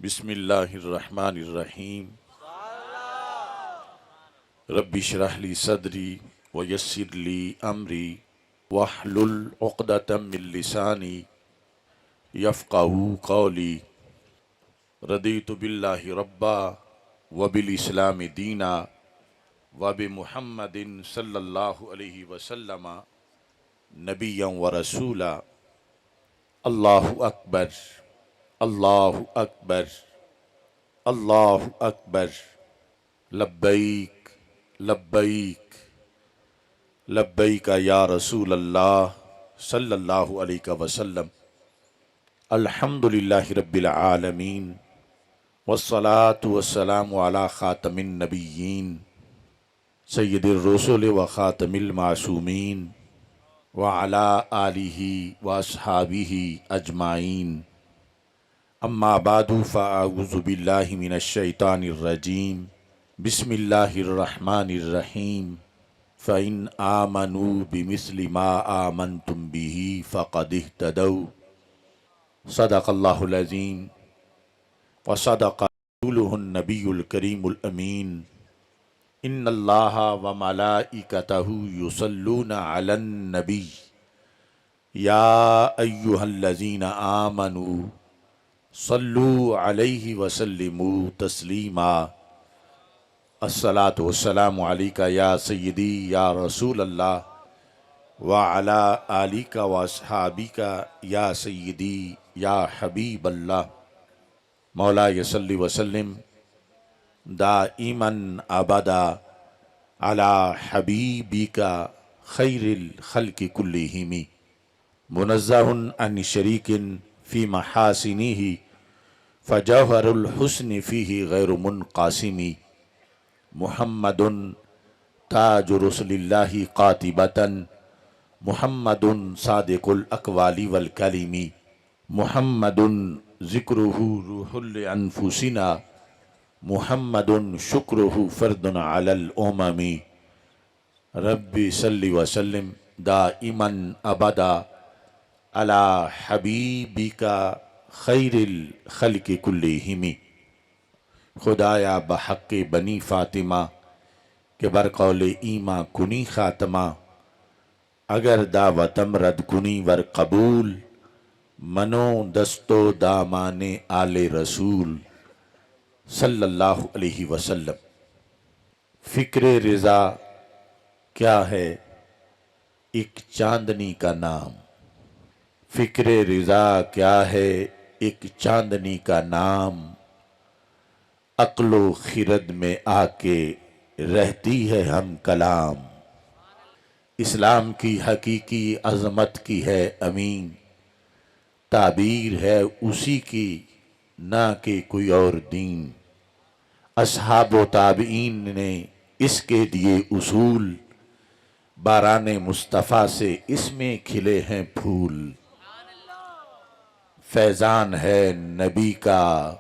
بسم اللہ الرحمن الرحیم رب اشرح لی صدری ویسر لی امری واحلل عقدۃ من لسانی یفقہوا قولی رضیت باللہ ربا وبالاسلام دینا وبمحمد صلی اللہ علیہ وسلم نبیا ورسولا۔ اللہ اکبر، اللہ اکبر، اللہ اکبر، لبیک لبیک لبیک یا رسول اللہ صلی اللہ علیہ وسلم۔ الحمدللہ رب العالمین والصلاة والسلام علی خاتم النبیین سید الرسل و خاتم المعصومین وعلی آلہ واصحابہ اجمعین۔ اما بعد فاعوذ باللہ من الشیطان الرجیم۔ بسم اللہ الرحمن الرحیم۔ فَإِنْ آمَنُوا بِمِثْلِ مَا آمَنْتُمْ بِهِ فَقَدِ اهْتَدَوْا۔ صدق اللہ العظیم وصدق رسولہ النبی الکریم الامین۔ ان اللہ وملائکتہ یصلون علی النبی یا ایہا الذین آمنوا صلوا علیہ وسلموا تسلیما۔ الصلاۃ والسلام علیک یا سیدی یا رسول اللہ وعلی آلک واصحابک یا سیدی یا حبیب اللہ۔ مولا صلی وسلم دائما ابدا علی حبیبک خیر الخلق کلہم، منزہ عن شریک فی محاسنہ فجوہر الحسن فیہ غیر منقاسم۔ محمد تاج رسل اللہ قاطبۃ، محمد صادق الاقوال والکلم، محمد ذکرہ روح لانفسنا، محمد شکرہ فرد علی الامم۔ رب صلی وسلم دائما ابدا علی حبیبک خیر الخلق کلہم۔ خدایا بحق بنی فاطمہ کہ برقول ایماں کنی خاتمہ، اگر دعوتم رد کنی ور قبول، منو دستو دامان آل رسول صلی اللہ علیہ وسلم۔ فکر رضا کیا ہے؟ ایک چاندنی کا نام۔ فکر رضا کیا ہے؟ ایک چاندنی کا نام، عقل و خرد میں آ کے رہتی ہے ہم کلام۔ اسلام کی حقیقی عظمت کی ہے امین، تعبیر ہے اسی کی نہ کہ کوئی اور دین۔ اصحاب و تابعین نے اس کے دیے اصول، باران مصطفیٰ سے اس میں کھلے ہیں پھول۔ فیضان ہے نبی کا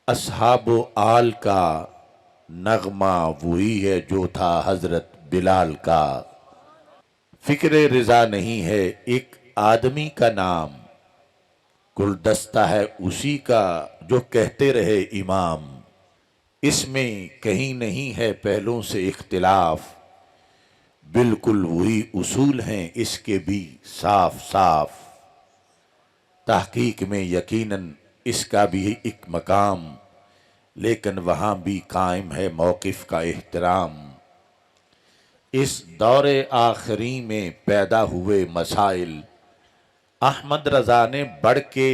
اصحاب و آل کا، نغمہ وہی ہے جو تھا حضرت بلال کا۔ فکر رضا نہیں ہے ایک آدمی کا نام، گلدستہ ہے اسی کا جو کہتے رہے امام۔ اس میں کہیں نہیں ہے پہلوں سے اختلاف، بالکل وہی اصول ہیں اس کے بھی صاف صاف۔ تحقیق میں یقیناً اس کا بھی ایک مقام، لیکن وہاں بھی قائم ہے موقف کا احترام۔ اس دور آخری میں پیدا ہوئے مسائل، احمد رضا نے بڑھ کے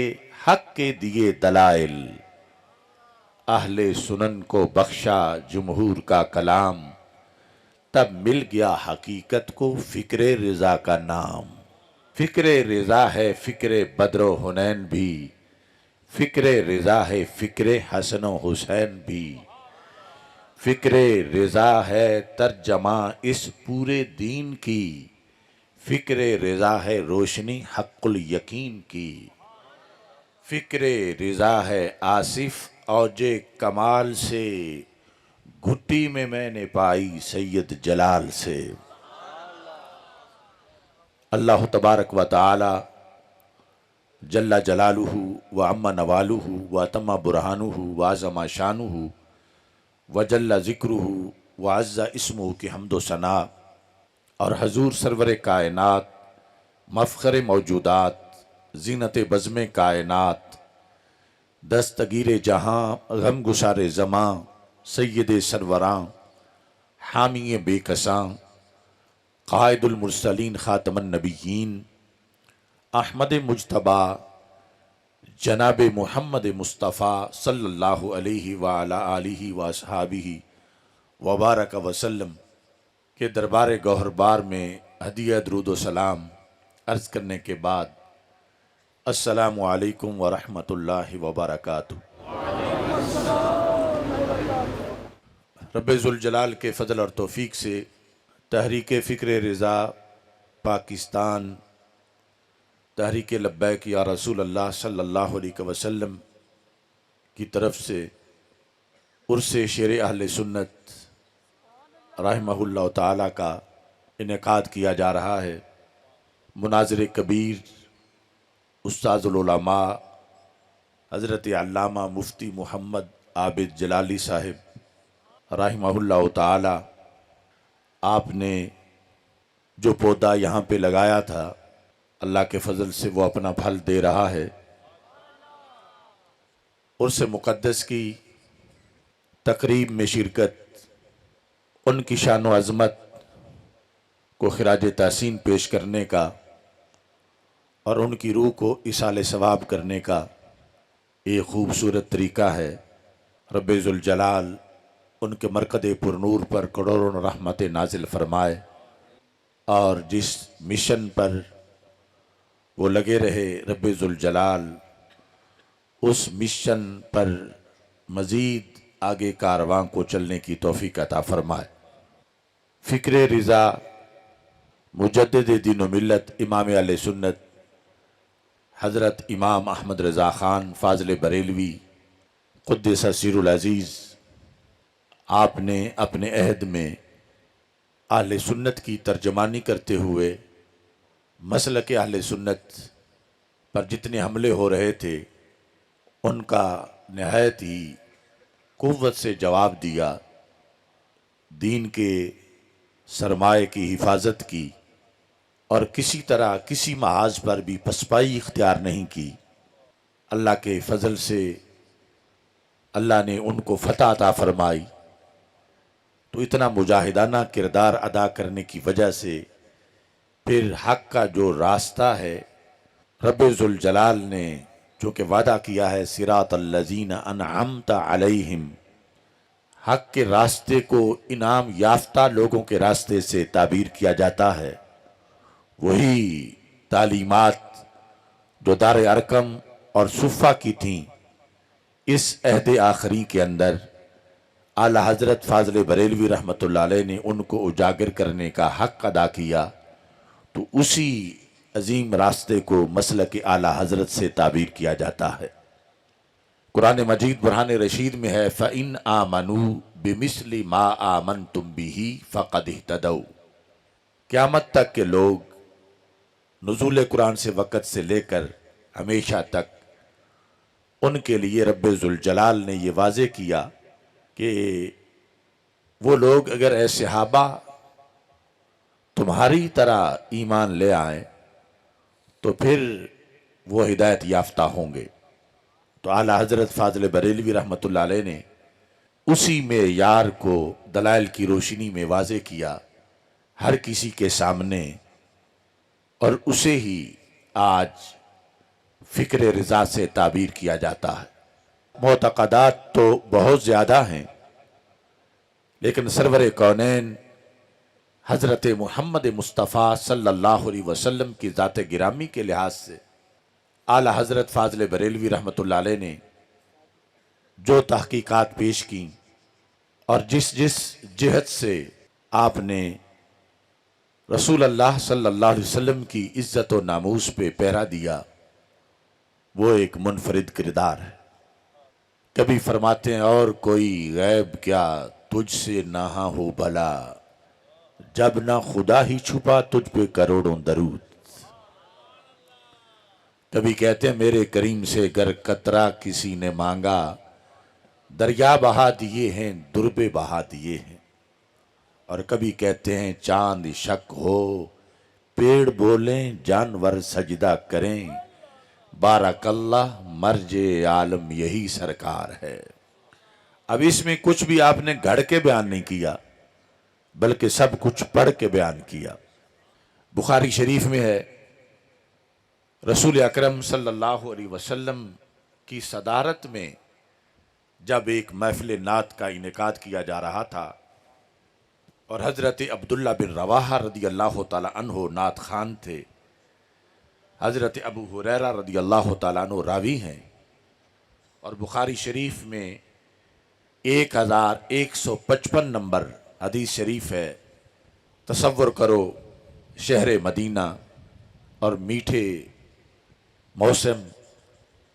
حق کے دیے دلائل۔ اہل سنن کو بخشا جمہور کا کلام، تب مل گیا حقیقت کو فکر رضا کا نام۔ فکر رضا ہے فکر بدر و حنین بھی، فکر رضا ہے فکر حسن و حسین بھی، فکر رضا ہے ترجمہ اس پورے دین کی، فکر رضا ہے روشنی حق الیقین کی، فکر رضا ہے آصف اوج کمال سے، گھٹی میں نے پائی سید جلال سے۔ اللہ تبارک و تعالی جل جلالہ و عم نوالہ و اتم برہانہ و اعظم شانہ و جل ذکرہ و عز اسمہ کی حمد و ثنا، اور حضور سرور کائنات، مفخر موجودات، زینت بزم کائنات، دستگیر جہاں، غم گسار زماں، سید سروراں، حامی بے کساں، قائد المرسلین، خاتم النبیین، احمد مجتبیٰ، جناب محمد مصطفیٰ صلی اللہ علیہ وعلی آلہ واصحابہ وبارک وسلم کے دربار گوہربار میں ہدیہ درود و سلام عرض کرنے کے بعد، السلام علیکم ورحمۃ اللہ وبرکاتہ۔ رب ذوالجلال کے فضل اور توفیق سے تحریک فکر رضا پاکستان، تحریک لبیک یا رسول اللہ صلی اللہ علیہ وسلم کی طرف سے عرس شیر اہل سنت رحمہ اللہ تعالیٰ کا انعقاد کیا جا رہا ہے۔ مناظر کبیر استاذ العلماء حضرت علامہ مفتی محمد عابد جلالی صاحب رحمہ اللہ تعالیٰ، آپ نے جو پودا یہاں پہ لگایا تھا، اللہ کے فضل سے وہ اپنا پھل دے رہا ہے۔ عرس مقدس کی تقریب میں شرکت، ان کی شان و عظمت کو خراج تحسین پیش کرنے کا اور ان کی روح کو ایصال ثواب کرنے کا ایک خوبصورت طریقہ ہے۔ رب ذوالجلال ان کے مرکز پرنور پر کروڑوں رحمت نازل فرمائے، اور جس مشن پر وہ لگے رہے، رب ذوالجلال اس مشن پر مزید آگے کارواں کو چلنے کی توفیق عطا فرمائے۔ فکر رضا مجدد دین و ملت امام اہل سنت حضرت امام احمد رضا خان فاضل بریلوی قدس سیر العزیز، آپ نے اپنے عہد میں اہل سنت کی ترجمانی کرتے ہوئے مسلک اہل سنت پر جتنے حملے ہو رہے تھے، ان کا نہایت ہی قوت سے جواب دیا، دین کے سرمایہ کی حفاظت کی، اور کسی طرح کسی محاذ پر بھی پسپائی اختیار نہیں کی۔ اللہ کے فضل سے اللہ نے ان کو فتح عطا فرمائی، تو اتنا مجاہدانہ کردار ادا کرنے کی وجہ سے پھر حق کا جو راستہ ہے، رب ذوالجلال نے چونکہ وعدہ کیا ہے صراط الذین انعمت علیہم، حق کے راستے کو انعام یافتہ لوگوں کے راستے سے تعبیر کیا جاتا ہے۔ وہی تعلیمات جو دار ارقم اور صفہ کی تھیں، اس عہد آخری کے اندر اعلیٰ حضرت فاضل بریلوی رحمۃ اللہ علیہ نے ان کو اجاگر کرنے کا حق ادا کیا، تو اسی عظیم راستے کو مسلک اعلیٰ حضرت سے تعبیر کیا جاتا ہے۔ قرآن مجید برہان رشید میں ہے فَإِنْ آمَنُوا بِمِثْلِ مَا آمَنْتُمْ بِهِ فَقَدْ اهْتَدَوْا۔ قیامت تک کے لوگ نزول قرآن سے وقت سے لے کر ہمیشہ تک ان کے لیے رب ذوالجلال نے یہ واضح کیا کہ وہ لوگ اگر اے صحابہ تمہاری طرح ایمان لے آئیں تو پھر وہ ہدایت یافتہ ہوں گے۔ تو اعلیٰ حضرت فاضل بریلوی رحمۃ اللہ علیہ نے اسی معیار کو دلائل کی روشنی میں واضح کیا ہر کسی کے سامنے، اور اسے ہی آج فکر رضا سے تعبیر کیا جاتا ہے۔ معتقدات تو بہت زیادہ ہیں، لیکن سرور کونین حضرت محمد مصطفیٰ صلی اللہ علیہ وسلم کی ذات گرامی کے لحاظ سے اعلیٰ حضرت فاضل بریلوی رحمۃ اللہ علیہ نے جو تحقیقات پیش کی، اور جس جہت سے آپ نے رسول اللہ صلی اللہ علیہ وسلم کی عزت و ناموس پہ پہرا دیا، وہ ایک منفرد کردار ہے۔ کبھی فرماتے ہیں اور کوئی غیب کیا تجھ سے نہ ہو بھلا، جب نہ خدا ہی چھپا تجھ پہ کروڑوں درود۔ کبھی کہتے ہیں میرے کریم سے گر قطرہ کسی نے مانگا، دریا بہا دیے ہیں دربے بہا دیے ہیں۔ اور کبھی کہتے ہیں چاند شک ہو، پیڑ بولیں جانور سجدہ کریں، بارک اللہ مرج عالم یہی سرکار ہے۔ اب اس میں کچھ بھی آپ نے گھڑ کے بیان نہیں کیا، بلکہ سب کچھ پڑھ کے بیان کیا۔ بخاری شریف میں ہے، رسول اکرم صلی اللہ علیہ وسلم کی صدارت میں جب ایک محفل نعت کا انعقاد کیا جا رہا تھا اور حضرت عبداللہ بن رواحہ رضی اللہ تعالی عنہ نعت خان تھے، حضرت ابو ہریرہ رضی اللہ تعالیٰ عنہ راوی ہیں، اور بخاری شریف میں 1155 نمبر حدیث شریف ہے۔ تصور کرو شہر مدینہ اور میٹھے موسم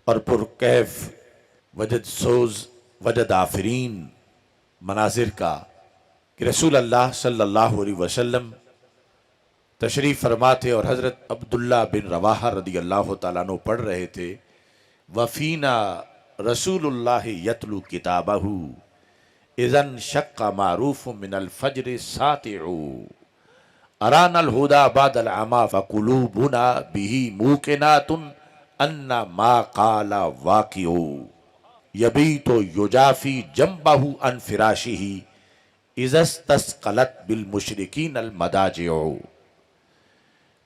اور پرکیف وجد سوز وجد آفرین مناظر کا کہ رسول اللہ صلی اللہ علیہ وسلم تشریف فرماتے اور حضرت عبداللہ بن رواحہ رضی اللہ تعالیٰ عنہ پڑھ رہے تھے، وَفِينَا رسول اللہ یتلو کتابہ اذن شق معروف من الفجر ساتع ارانا الہدا بعد العما فقلوبنا به موقنات ان ما قال واقع یبیت یجافی جنبہ عن فراشہ اذا استثقلت بالمشرکین المداجع۔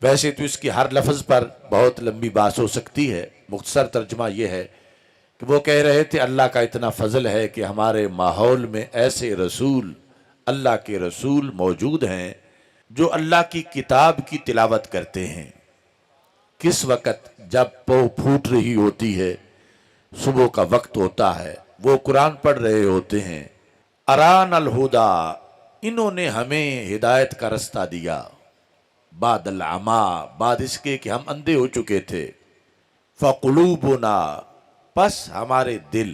ویسے تو اس کی ہر لفظ پر بہت لمبی بات ہو سکتی ہے، مختصر ترجمہ یہ ہے کہ وہ کہہ رہے تھے اللہ کا اتنا فضل ہے کہ ہمارے ماحول میں ایسے رسول، اللہ کے رسول موجود ہیں جو اللہ کی کتاب کی تلاوت کرتے ہیں۔ کس وقت؟ جب پو پھوٹ رہی ہوتی ہے، صبح کا وقت ہوتا ہے، وہ قرآن پڑھ رہے ہوتے ہیں۔ اران الہدا، انہوں نے ہمیں ہدایت کا رستہ دیا، بعد العما، بعد اس کے کہ ہم اندھے ہو چکے تھے، فقلوبنا، پس ہمارے دل،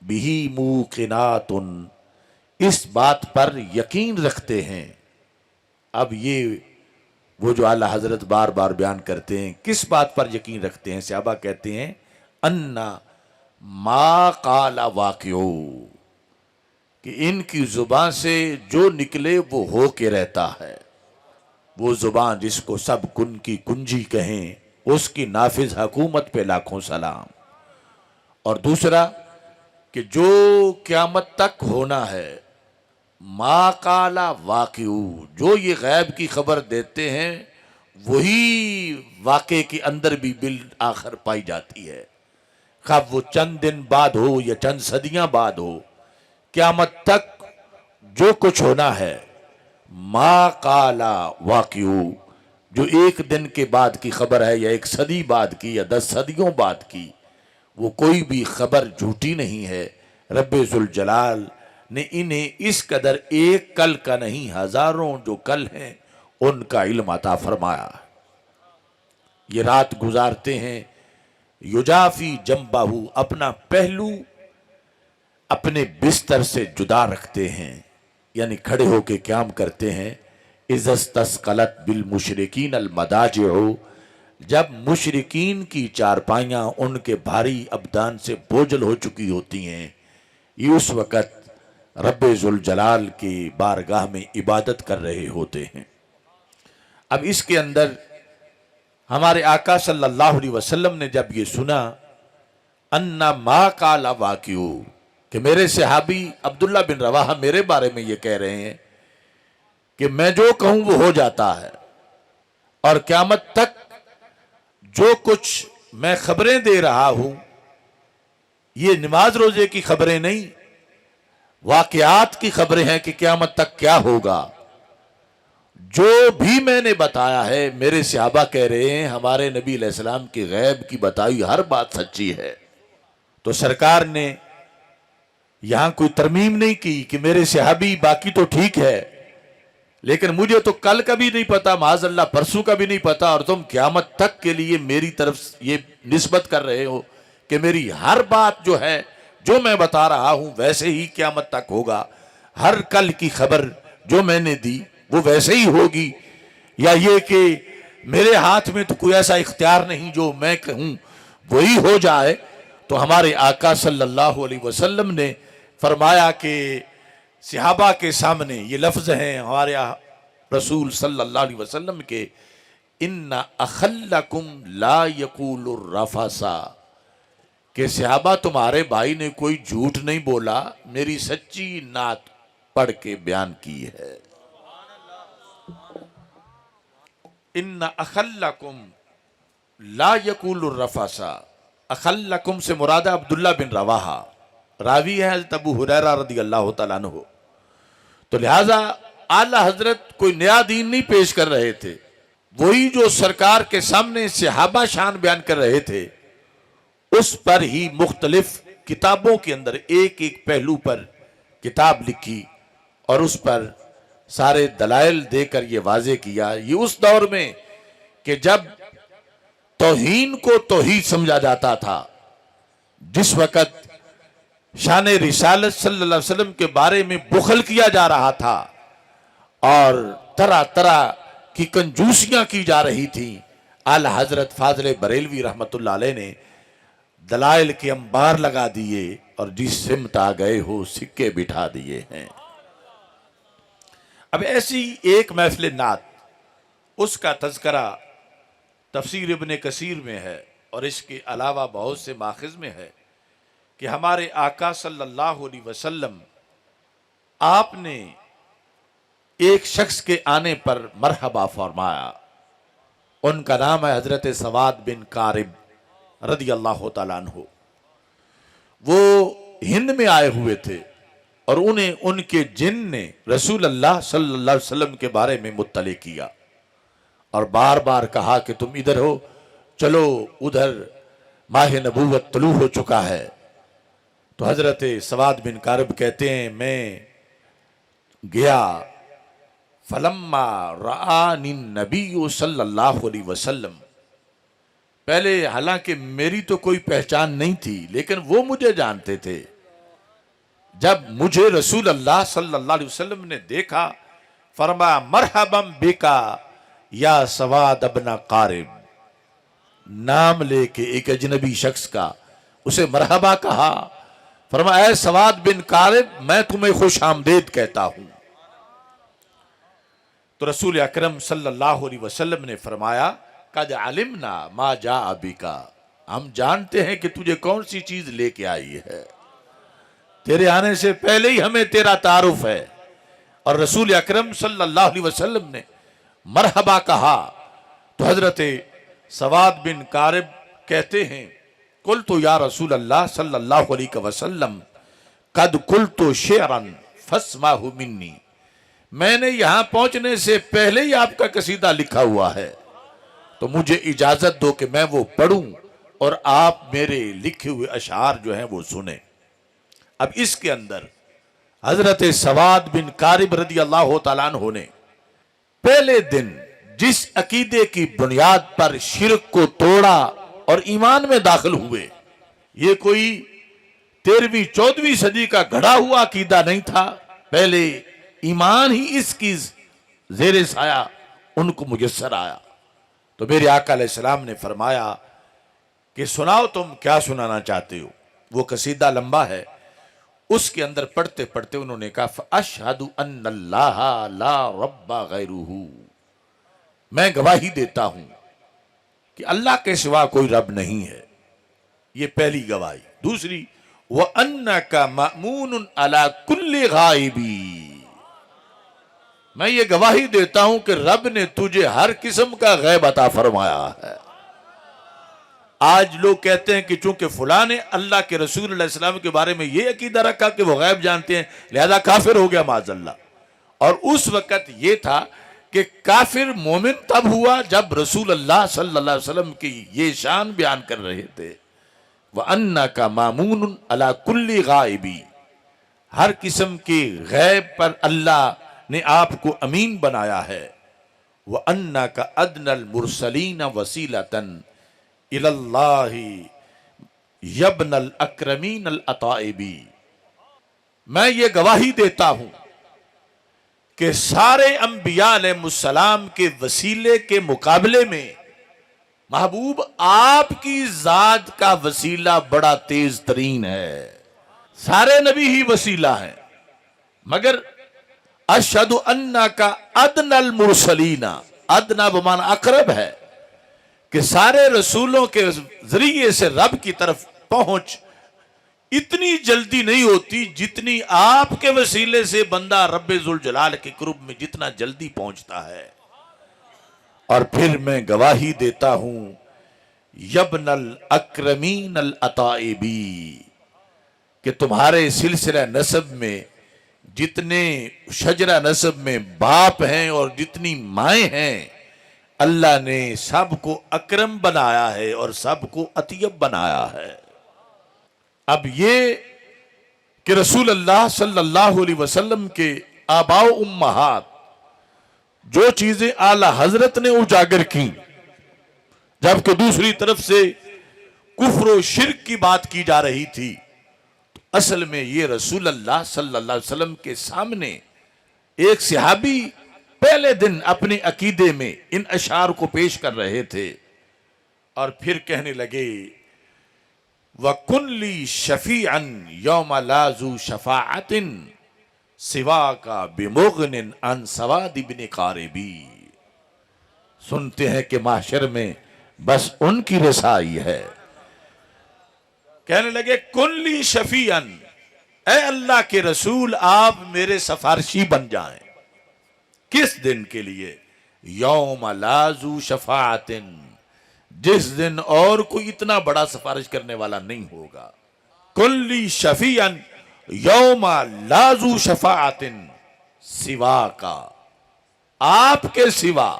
بہی موقنات، اس بات پر یقین رکھتے ہیں۔ اب یہ وہ جو اعلیٰ حضرت بار بار بیان کرتے ہیں، کس بات پر یقین رکھتے ہیں؟ صحابہ کہتے ہیں انا ما قال واقع، کہ ان کی زبان سے جو نکلے وہ ہو کے رہتا ہے۔ وہ زبان جس کو سب کن کی کنجی کہیں، اس کی نافذ حکومت پہ لاکھوں سلام۔ اور دوسرا کہ جو قیامت تک ہونا ہے، ما قال واقع، جو یہ غیب کی خبر دیتے ہیں وہی واقع کے اندر بھی بالآخر پائی جاتی ہے، خواہ وہ چند دن بعد ہو یا چند صدیاں بعد ہو، قیامت تک جو کچھ ہونا ہے ما قال واقع، جو ایک دن کے بعد کی خبر ہے یا ایک صدی بعد کی یا 10 صدیوں بعد کی، وہ کوئی بھی خبر جھوٹی نہیں ہے۔ رب ذوالجلال نے انہیں اس قدر ایک کل کا نہیں، ہزاروں جو کل ہیں ان کا علم عطا فرمایا۔ یہ رات گزارتے ہیں، یجافی جنبہ، اپنا پہلو اپنے بستر سے جدا رکھتے ہیں، یعنی کھڑے ہو کے قیام کرتے ہیں۔ اذا استثقلت بالمشرکین المداجع، جب مشرکین کی چارپائیاں ان کے بھاری ابدان سے بوجھل ہو چکی ہوتی ہیں، یہ اس وقت رب ذوالجلال کی بارگاہ میں عبادت کر رہے ہوتے ہیں۔ اب اس کے اندر ہمارے آقا صلی اللہ علیہ وسلم نے جب یہ سنا انا ما قال واقع، کہ میرے صحابی عبداللہ بن رواحہ میرے بارے میں یہ کہہ رہے ہیں کہ میں جو کہوں وہ ہو جاتا ہے، اور قیامت تک جو کچھ میں خبریں دے رہا ہوں یہ نماز روزے کی خبریں نہیں، واقعات کی خبریں ہیں کہ قیامت تک کیا ہوگا۔ جو بھی میں نے بتایا ہے، میرے صحابہ کہہ رہے ہیں ہمارے نبی علیہ السلام کی غیب کی بتائی ہر بات سچی ہے۔ تو سرکار نے یہاں کوئی ترمیم نہیں کی کہ میرے صحابی باقی تو ٹھیک ہے، لیکن مجھے تو کل کا بھی نہیں پتا، معاذ اللہ پرسوں کا بھی نہیں پتا، اور تم قیامت تک کے لیے میری طرف یہ نسبت کر رہے ہو کہ میری ہر بات جو ہے، جو میں بتا رہا ہوں ویسے ہی قیامت تک ہوگا، ہر کل کی خبر جو میں نے دی وہ ویسے ہی ہوگی، یا یہ کہ میرے ہاتھ میں تو کوئی ایسا اختیار نہیں جو میں کہوں وہی ہو جائے، تو ہمارے آقا صلی اللہ علیہ وسلم نے فرمایا کہ صحابہ کے سامنے یہ لفظ ہیں ہمارے رسول صلی اللہ علیہ وسلم کے، ان اخلکم لا یقول الرفثا، کہ صحابہ تمہارے بھائی نے کوئی جھوٹ نہیں بولا، میری سچی نعت پڑھ کے بیان کی ہے۔ ان اخلکم لا یقول الرفثا، اخلکم سے مراد عبداللہ بن رواحہ، راوی ہے حضرت ابو ہریرہ رضی اللہ تعالیٰ عنہ۔ تو لہٰذا اعلی حضرت کوئی نیا دین نہیں پیش کر رہے تھے، وہی جو سرکار کے سامنے صحابہ شان بیان کر رہے تھے، اس پر ہی مختلف کتابوں کے اندر ایک ایک پہلو پر کتاب لکھی اور اس پر سارے دلائل دے کر یہ واضح کیا۔ یہ اس دور میں کہ جب توہین کو توحید سمجھا جاتا تھا، جس وقت شان رسالت صلی اللہ علیہ وسلم کے بارے میں بخل کیا جا رہا تھا اور طرح طرح کی کنجوسیاں کی جا رہی تھیں، اعلی حضرت فاضل بریلوی رحمت اللہ علیہ نے دلائل کے انبار لگا دیے اور جس سمت آ گئے ہو سکے بٹھا دیے ہیں۔ اب ایسی ایک محفل نعت، اس کا تذکرہ تفسیر ابن کثیر میں ہے اور اس کے علاوہ بہت سے ماخذ میں ہے کہ ہمارے آقا صلی اللہ علیہ وسلم آپ نے ایک شخص کے آنے پر مرحبا فرمایا، ان کا نام ہے حضرت سواد بن کارب رضی اللہ تعالیٰ عنہ۔ وہ ہند میں آئے ہوئے تھے اور انہیں ان کے جن نے رسول اللہ صلی اللہ علیہ وسلم کے بارے میں مطلع کیا اور بار بار کہا کہ تم ادھر ہو، چلو ادھر ماہ نبوت طلوع ہو چکا ہے۔ تو حضرت سواد بن کارب کہتے ہیں میں گیا، فلما رآنی النبی صلی اللہ علیہ وسلم، پہلے حالانکہ میری تو کوئی پہچان نہیں تھی لیکن وہ مجھے جانتے تھے، جب مجھے رسول اللہ صلی اللہ علیہ وسلم نے دیکھا فرمایا مرحبا بکا یا سواد ابن قارب، نام لے کے ایک اجنبی شخص کا اسے مرحبا کہا، فرمایا اے سواد بن قارب میں تمہیں خوش آمدید کہتا ہوں۔ تو رسول اکرم صلی اللہ علیہ وسلم نے فرمایا قد علمنا ما جاء بکا، ہم جانتے ہیں کہ تجھے کون سی چیز لے کے آئی ہے، تیرے آنے سے پہلے ہی ہمیں تیرا تعارف ہے۔ اور رسول اکرم صلی اللہ علیہ وسلم نے مرحبا کہا تو حضرت سواد بن کارب کہتے ہیں قلت یا رسول اللہ صلی اللہ علیہ وسلم قد قلت شعرا فاسمعه منی، میں نے یہاں پہنچنے سے پہلے ہی آپ کا قصیدہ لکھا ہوا ہے، تو مجھے اجازت دو کہ میں وہ پڑھوں اور آپ میرے لکھے ہوئے اشعار جو ہیں وہ سنیں۔ اب اس کے اندر حضرت سواد بن کارب رضی اللہ تعالیٰ عنہ نے پہلے دن جس عقیدے کی بنیاد پر شرک کو توڑا اور ایمان میں داخل ہوئے، یہ کوئی 13ویں 14ویں صدی کا گھڑا ہوا عقیدہ نہیں تھا، پہلے ایمان ہی اس کی زیر سایہ ان کو میسر آیا۔ تو میرے آقا علیہ السلام نے فرمایا کہ سناؤ تم کیا سنانا چاہتے ہو۔ وہ قصیدہ لمبا ہے، اس کے اندر پڑھتے پڑھتے انہوں نے کہا فَأَشْهَدُ أَنَّ اللَّهَ لَا رَبَّ غَيْرُهُ، میں گواہی دیتا ہوں کہ اللہ کے سوا کوئی رب نہیں ہے، یہ پہلی گواہی۔ دوسری وَأَنَّكَ مَأْمُونٌ عَلَى كُلِّ غَائِبٍ، میں یہ گواہی دیتا ہوں کہ رب نے تجھے ہر قسم کا غیب عطا فرمایا ہے۔ آج لوگ کہتے ہیں کہ چونکہ فلاں نے اللہ کے رسول علیہ السلام کے بارے میں یہ عقیدہ رکھا کہ وہ غیب جانتے ہیں لہذا کافر ہو گیا معاذ اللہ، اور اس وقت یہ تھا کہ کافر مومن تب ہوا جب رسول اللہ صلی اللہ علیہ وسلم کی یہ شان بیان کر رہے تھے وَأَنَّكَ مَامُونٌ عَلَى كُلِّ غَائِبٍ، ہر قسم کے غیب پر اللہ نے آپ کو امین بنایا ہے۔ وَأَنَّكَ أَدْنَى الْمُرْسَلِينَ وَسِيلَةً إِلَى اللَّهِ يَبْنَ الْأَكْرَمِينَ الْأَطَائِبِ، میں یہ گواہی دیتا ہوں کہ سارے انبیاء علیہ السلام کے وسیلے کے مقابلے میں محبوب آپ کی ذات کا وسیلہ بڑا تیز ترین ہے. سارے نبی ہی وسیلہ ہیں، مگر اشہد انک ادنی المرسلین، ادنا بمعنی اقرب ہے کہ سارے رسولوں کے ذریعے سے رب کی طرف پہنچ اتنی جلدی نہیں ہوتی جتنی آپ کے وسیلے سے بندہ رب ذوالجلال کے قرب میں جتنا جلدی پہنچتا ہے. اور پھر میں گواہی دیتا ہوں یبن الاکرمین الاتائبی کہ تمہارے سلسلہ نسب میں جتنے شجرہ نسب میں باپ ہیں اور جتنی مائیں ہیں، اللہ نے سب کو اکرم بنایا ہے اور سب کو اطیب بنایا ہے. اب یہ کہ رسول اللہ صلی اللہ علیہ وسلم کے آباء و امہات جو چیزیں اعلی حضرت نے اجاگر کی، جبکہ دوسری طرف سے کفر و شرک کی بات کی جا رہی تھی، تو اصل میں یہ رسول اللہ صلی اللہ علیہ وسلم کے سامنے ایک صحابی پہلے دن اپنے عقیدے میں ان اشعار کو پیش کر رہے تھے اور پھر کہنے لگے وَكُنْ لِي شَفِيعًا يَوْمَ لَا ذُو شَفَاعَةٍ سِوَاكَ بِمُغْنٍ عَنْ سَوَادِ بْنِ قَارِبِي. سنتے ہیں کہ محشر میں بس ان کی رسائی ہے. کہنے لگے کن لی شفیعن، اے اللہ کے رسول آپ میرے سفارشی بن جائیں. کس دن کے لیے؟ یوم لا ذو شفاعت، جس دن اور کوئی اتنا بڑا سفارش کرنے والا نہیں ہوگا. کن لی شفیعن یوم لا ذو شفاعت سوا کا، آپ کے سوا،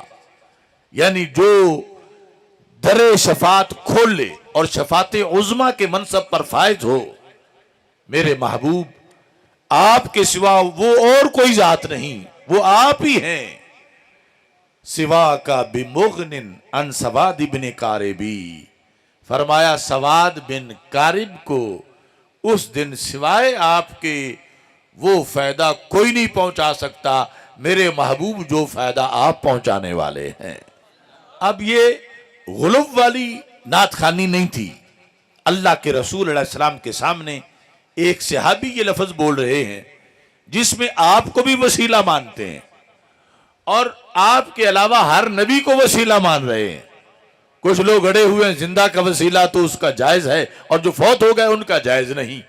یعنی جو در شفاعت کھول لے اور شفاعت عظمیٰ کے منصب پر فائز ہو، میرے محبوب آپ کے سوا وہ اور کوئی ذات نہیں، وہ آپ ہی ہیں. سوا کا بمغن عن سواد بن کاربی، فرمایا سواد بن کارب کو اس دن سوائے آپ کے وہ فائدہ کوئی نہیں پہنچا سکتا، میرے محبوب جو فائدہ آپ پہنچانے والے ہیں. اب یہ غلو والی نعت خوانی نہیں تھی. اللہ کے رسول علیہ السلام کے سامنے ایک صحابی یہ لفظ بول رہے ہیں جس میں آپ کو بھی وسیلہ مانتے ہیں اور آپ کے علاوہ ہر نبی کو وسیلہ مان رہے ہیں. کچھ لوگ اڑے ہوئے ہیں زندہ کا وسیلہ تو اس کا جائز ہے اور جو فوت ہو گئے ان کا جائز نہیں.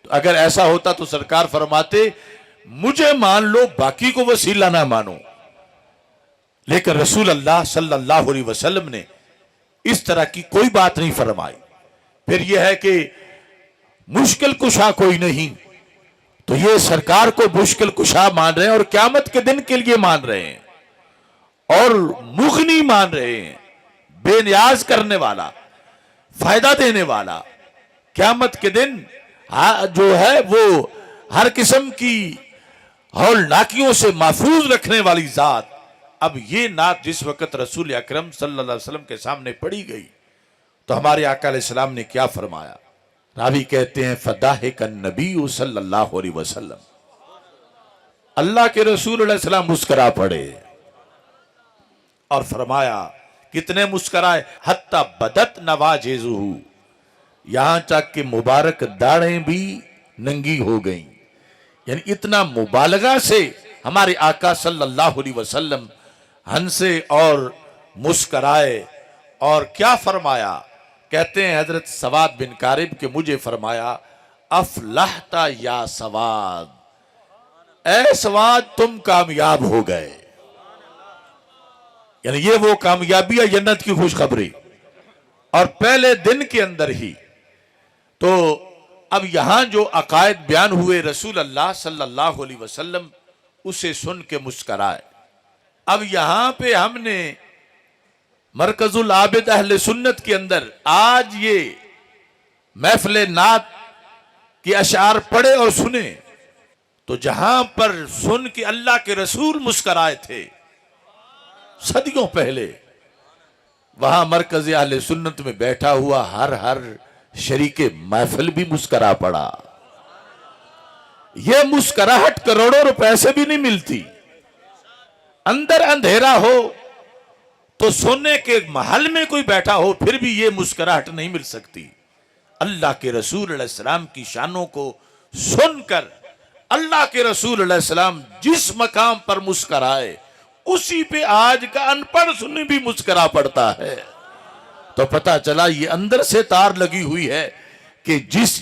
تو اگر ایسا ہوتا تو سرکار فرماتے مجھے مان لو باقی کو وسیلہ نہ مانو. لیکن رسول اللہ صلی اللہ علیہ وسلم نے اس طرح کی کوئی بات نہیں فرمائی. پھر یہ ہے کہ مشکل کشا کوئی نہیں، تو یہ سرکار کو مشکل کشا مان رہے ہیں اور قیامت کے دن کے لیے مان رہے ہیں اور مغنی مان رہے ہیں، بے نیاز کرنے والا، فائدہ دینے والا. قیامت کے دن جو ہے وہ ہر قسم کی ہولناکیوں سے محفوظ رکھنے والی ذات. اب یہ نعت جس وقت رسول اکرم صلی اللہ علیہ وسلم کے سامنے پڑھی گئی تو ہمارے آقا علیہ السلام نے کیا فرمایا؟ راوی کہتے ہیں فضاحک النبی صلی اللہ علیہ وسلم، اللہ کے رسول علیہ السلام مسکرا پڑے اور فرمایا کتنے مسکرائے؟ حتی بدت نواجذہ، یہاں تک کہ مبارک داڑھیں بھی ننگی ہو گئیں. یعنی اتنا مبالغہ سے ہمارے آقا صلی اللہ علیہ وسلم ہنسے اور مسکرائے. اور کیا فرمایا؟ کہتے ہیں حضرت سواد بن کارب کہ مجھے فرمایا افلحتا یا سواد، اے سواد تم کامیاب ہو گئے. یعنی یہ وہ کامیابی ہے جنت کی خوشخبری اور پہلے دن کے اندر ہی. تو اب یہاں جو عقائد بیان ہوئے رسول اللہ صلی اللہ علیہ وسلم اسے سن کے مسکرائے. اب یہاں پہ ہم نے مرکز العابد اہل سنت کے اندر آج یہ محفل نعت کے اشعار پڑھے اور سنے تو جہاں پر سن کے اللہ کے رسول مسکرائے تھے صدیوں پہلے، وہاں مرکز اہل سنت میں بیٹھا ہوا ہر شریک محفل بھی مسکرا پڑا. یہ مسکراہٹ کروڑوں روپے سے بھی نہیں ملتی. اندر اندھیرا ہو تو سونے کے محل میں کوئی بیٹھا ہو پھر بھی یہ مسکراہٹ نہیں مل سکتی۔ اللہ کے رسول علیہ السلام کی شانوں کو سن کر اللہ کے رسول علیہ السلام جس مقام پر مسکرائے اسی پہ آج کا ان پڑھ سنی بھی مسکرا پڑتا ہے۔ تو پتہ چلا یہ اندر سے تار لگی ہوئی ہے کہ جس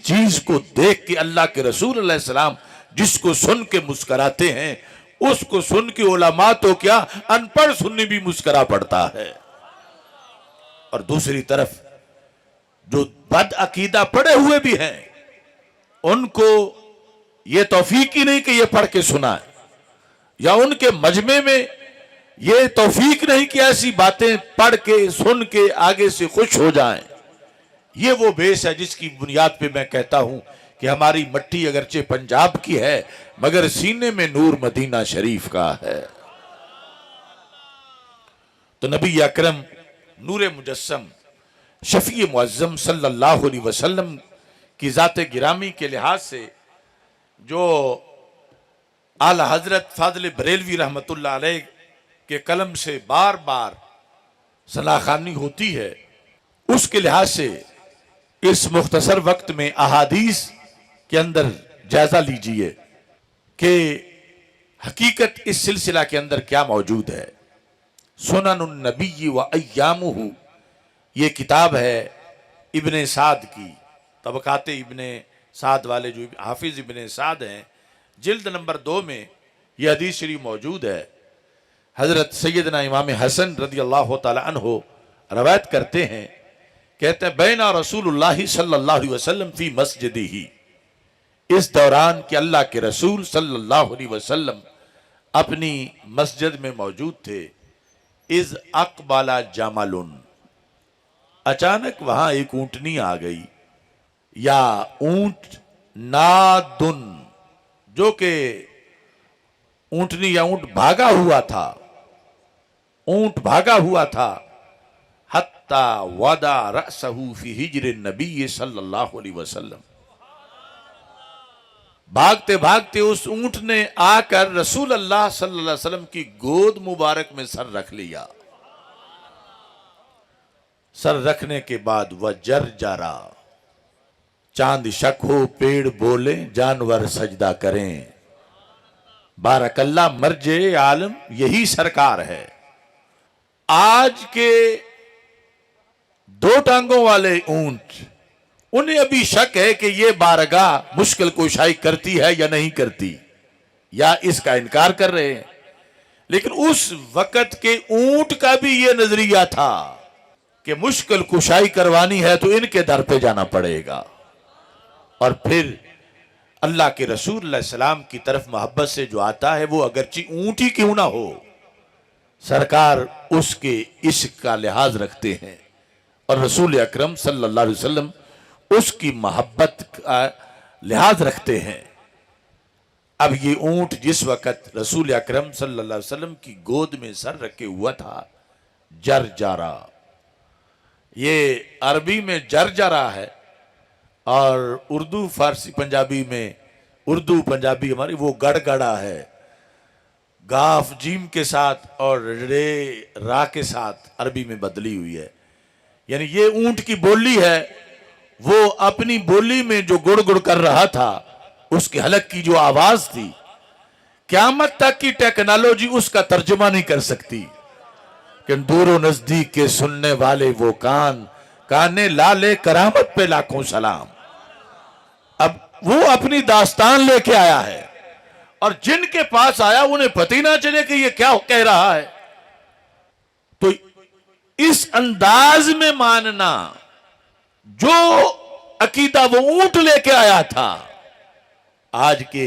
چیز کو دیکھ کے اللہ کے رسول علیہ السلام جس کو سن کے مسکراتے ہیں اس کو سن کے علماء تو کیا ان پڑھ سنی بھی مسکرا پڑتا ہے۔ اور دوسری طرف جو بد عقیدہ پڑے ہوئے بھی ہیں ان کو یہ توفیق ہی نہیں کہ یہ پڑھ کے سنائیں، یا ان کے مجمع میں یہ توفیق نہیں کہ ایسی باتیں پڑھ کے سن کے آگے سے خوش ہو جائیں۔ یہ وہ بیس ہے جس کی بنیاد پہ میں کہتا ہوں کہ ہماری مٹی اگرچہ پنجاب کی ہے مگر سینے میں نور مدینہ شریف کا ہے۔ تو نبی اکرم نور مجسم شفیع معظم صلی اللہ علیہ وسلم کی ذات گرامی کے لحاظ سے جو اعلی حضرت فاضل بریلوی رحمت اللہ علیہ کے قلم سے بار بار ثناخوانی ہوتی ہے، اس کے لحاظ سے اس مختصر وقت میں احادیث کے اندر جائزہ لیجئے کہ حقیقت اس سلسلہ کے اندر کیا موجود ہے۔ سنن النبی و ایامہ، یہ کتاب ہے ابن سعد کی، طبقات ابن سعد والے جو حافظ ابن سعد ہیں، جلد نمبر 2 میں یہ حدیث شریف موجود ہے۔ حضرت سیدنا امام حسن رضی اللہ تعالی عنہ روایت کرتے ہیں، کہتے ہیں بینا رسول اللہ صلی اللہ علیہ وسلم فی مسجدی ہی، اس دوران کہ اللہ کے رسول صلی اللہ علیہ وسلم اپنی مسجد میں موجود تھے، اذ اقبال جمل، اچانک وہاں ایک اونٹنی آ گئی، یا اونٹ نادن، جو کہ اونٹنی یا اونٹ بھاگا ہوا تھا، اونٹ بھاگا ہوا تھا، حتی وضع رأسہ فی حجر النبی صلی اللہ علیہ وسلم، بھاگتے بھاگتے اس اونٹ نے آ کر رسول اللہ صلی اللہ علیہ وسلم کی گود مبارک میں سر رکھ لیا۔ سر رکھنے کے بعد وجرجرا، چاند شک ہو پیڑ بولے جانور سجدہ کریں، بارک اللہ مرجع عالم یہی سرکار ہے۔ آج کے 2 ٹانگوں والے اونٹ انہیں ابھی شک ہے کہ یہ بارگاہ مشکل کشائی کرتی ہے یا نہیں کرتی، یا اس کا انکار کر رہے ہیں، لیکن اس وقت کے اونٹ کا بھی یہ نظریہ تھا کہ مشکل کشائی کروانی ہے تو ان کے در پہ جانا پڑے گا، اور پھر اللہ کے رسول علیہ السلام کی طرف محبت سے جو آتا ہے وہ اگرچہ اونٹ ہی کیوں نہ ہو، سرکار اس کے عشق کا لحاظ رکھتے ہیں، اور رسول اکرم صلی اللہ علیہ وسلم اس کی محبت کا لحاظ رکھتے ہیں۔ اب یہ اونٹ جس وقت رسول اکرم صلی اللہ علیہ وسلم کی گود میں سر رکھے ہوا تھا، جرجرا، یہ عربی میں جرجرا ہے، اور اردو فارسی پنجابی میں، اردو پنجابی ہماری وہ گڑ گڑا ہے، گاف جیم کے ساتھ اور رے را کے ساتھ عربی میں بدلی ہوئی ہے، یعنی یہ اونٹ کی بولی ہے، وہ اپنی بولی میں جو گڑ گڑ کر رہا تھا اس کے حلق کی جو آواز تھی، قیامت تک کی ٹیکنالوجی اس کا ترجمہ نہیں کر سکتی، کہ دور و نزدیک کے سننے والے وہ کان، کانے لالے کرامت پہ لاکھوں سلام۔ اب وہ اپنی داستان لے کے آیا ہے، اور جن کے پاس آیا انہیں پتہ ہی نہ چلے کہ یہ کیا کہہ رہا ہے، تو اس انداز میں ماننا جو عقیدہ وہ اونٹ لے کے آیا تھا، آج کے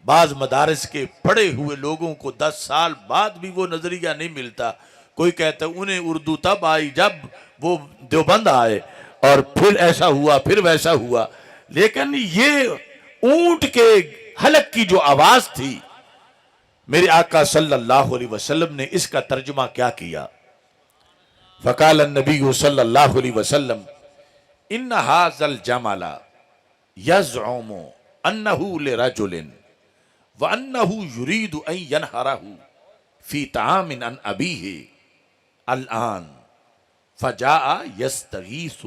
بعض مدارس کے پڑھے ہوئے لوگوں کو 10 سال بعد بھی وہ نظریہ نہیں ملتا۔ کوئی کہتا ہے انہیں اردو تب آئی جب وہ دیوبند آئے، اور پھر ایسا ہوا پھر ویسا ہوا، لیکن یہ اونٹ کے حلق کی جو آواز تھی، میرے آقا صلی اللہ علیہ وسلم نے اس کا ترجمہ کیا کیا؟ فقال النبی صلی اللہ علیہ وسلم ان ھذا الجمل یزعم انہ لرجل وانہ یرید ان ینہرہ فی طعام عن ابیہ الآن فجاء یستغیث۔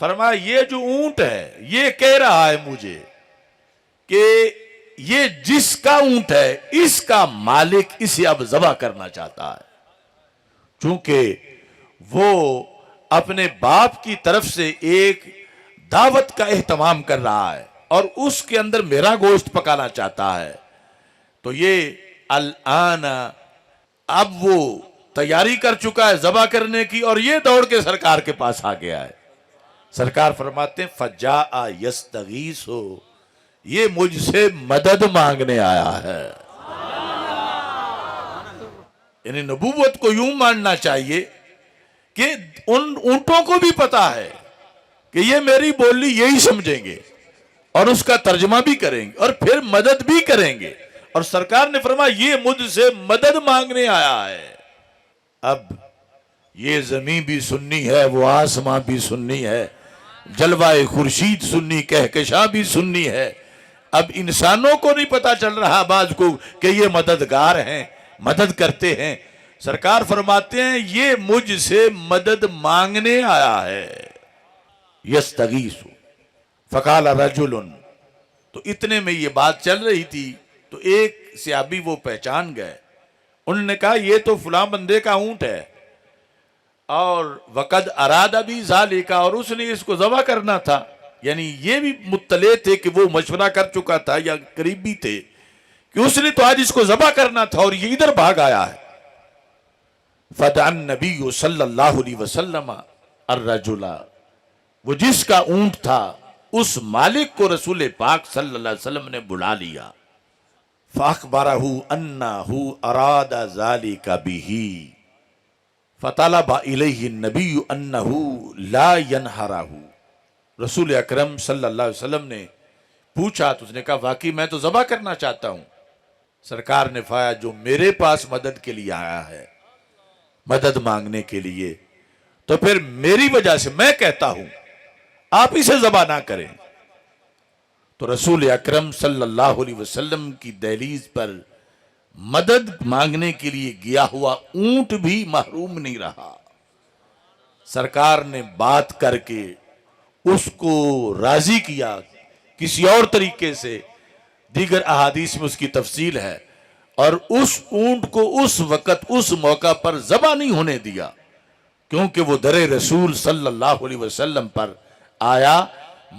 فرمایا یہ جو اونٹ ہے یہ کہہ رہا ہے مجھے کہ یہ جس کا اونٹ ہے اس کا مالک اسے اب ذبح کرنا چاہتا ہے، چونکہ وہ اپنے باپ کی طرف سے ایک دعوت کا اہتمام کر رہا ہے اور اس کے اندر میرا گوشت پکانا چاہتا ہے، تو یہ الآن اب وہ تیاری کر چکا ہے ذبح کرنے کی، اور یہ دوڑ کے سرکار کے پاس آ گیا ہے۔ سرکار فرماتے ہیں فجاء یستغیث، یہ مجھ سے مدد مانگنے آیا ہے۔ یعنی نبوت کو یوں ماننا چاہیے کہ ان اونٹوں کو بھی پتا ہے کہ یہ میری بولی یہی سمجھیں گے اور اس کا ترجمہ بھی کریں گے اور پھر مدد بھی کریں گے، اور سرکار نے فرمایا یہ مجھ سے مدد مانگنے آیا ہے۔ اب یہ زمین بھی سننی ہے، وہ آسمان بھی سننی ہے، جلوہ خورشید سننی، کہکشاں بھی سننی ہے۔ اب انسانوں کو نہیں پتا چل رہا بعض کو کہ یہ مددگار ہیں، مدد کرتے ہیں۔ سرکار فرماتے ہیں یہ مجھ سے مدد مانگنے آیا ہے۔ یستغیث فقال رجل، تو اتنے میں یہ بات چل رہی تھی تو ایک صحابی وہ پہچان گئے، انہوں نے کہا یہ تو فلاں بندے کا اونٹ ہے، اور وقد اراد بھی ذالک، اور اس نے اس کو ذبح کرنا تھا۔ یعنی یہ بھی مطلع تھے کہ وہ مشورہ کر چکا تھا یا قریبی تھے کہ اس نے تو آج اس کو ذبح کرنا تھا اور یہ ادھر بھاگ آیا ہے۔ فدعا النبی صلی اللہ علیہ وسلم الرجل، وہ جس کا اونٹ تھا اس مالک کو رسول پاک صلی اللہ علیہ وسلم نے بلا لیا۔ فاخبرہ انہ اراد ذالک بہ، فطلب الیہ النبی انہ لا ینہرہ، رسول اکرم صلی اللہ علیہ وسلم نے پوچھا تو اس نے کہا واقعی میں تو ذبح کرنا چاہتا ہوں۔ سرکار نے فرمایا جو میرے پاس مدد کے لیے آیا ہے، مدد مانگنے کے لیے، تو پھر میری وجہ سے میں کہتا ہوں آپ اسے ذبح نہ کریں۔ تو رسول اکرم صلی اللہ علیہ وسلم کی دہلیز پر مدد مانگنے کے لیے گیا ہوا اونٹ بھی محروم نہیں رہا۔ سرکار نے بات کر کے اس کو راضی کیا کسی اور طریقے سے، دیگر احادیث میں اس کی تفصیل ہے، اور اس اونٹ کو اس وقت اس موقع پر ذبح نہیں ہونے دیا، کیونکہ وہ در رسول صلی اللہ علیہ وسلم پر آیا،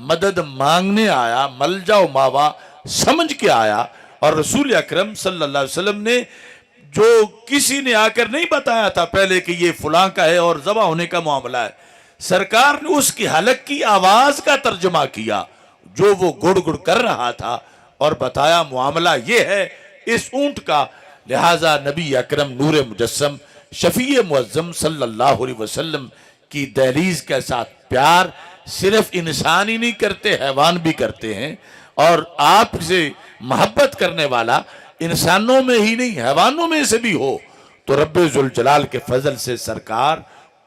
مدد مانگنے آیا، ملجا و ماوا سمجھ کے آیا، اور رسول اکرم صلی اللہ علیہ وسلم نے جو کسی نے آ کر نہیں بتایا تھا پہلے کہ یہ فلاں کا ہے اور ذبح ہونے کا معاملہ ہے، سرکار نے اس کی حلق کی آواز کا ترجمہ کیا جو وہ گڑ گڑ کر رہا تھا، اور بتایا معاملہ یہ ہے اس اونٹ کا۔ لہٰذا نبی اکرم نور مجسم شفیع معظم صلی اللہ علیہ وسلم کی دہلیز کے ساتھ پیار صرف انسان ہی نہیں کرتے، حیوان بھی کرتے ہیں، اور آپ سے محبت کرنے والا انسانوں میں ہی نہیں حیوانوں میں سے بھی ہو تو رب ذوالجلال کے فضل سے سرکار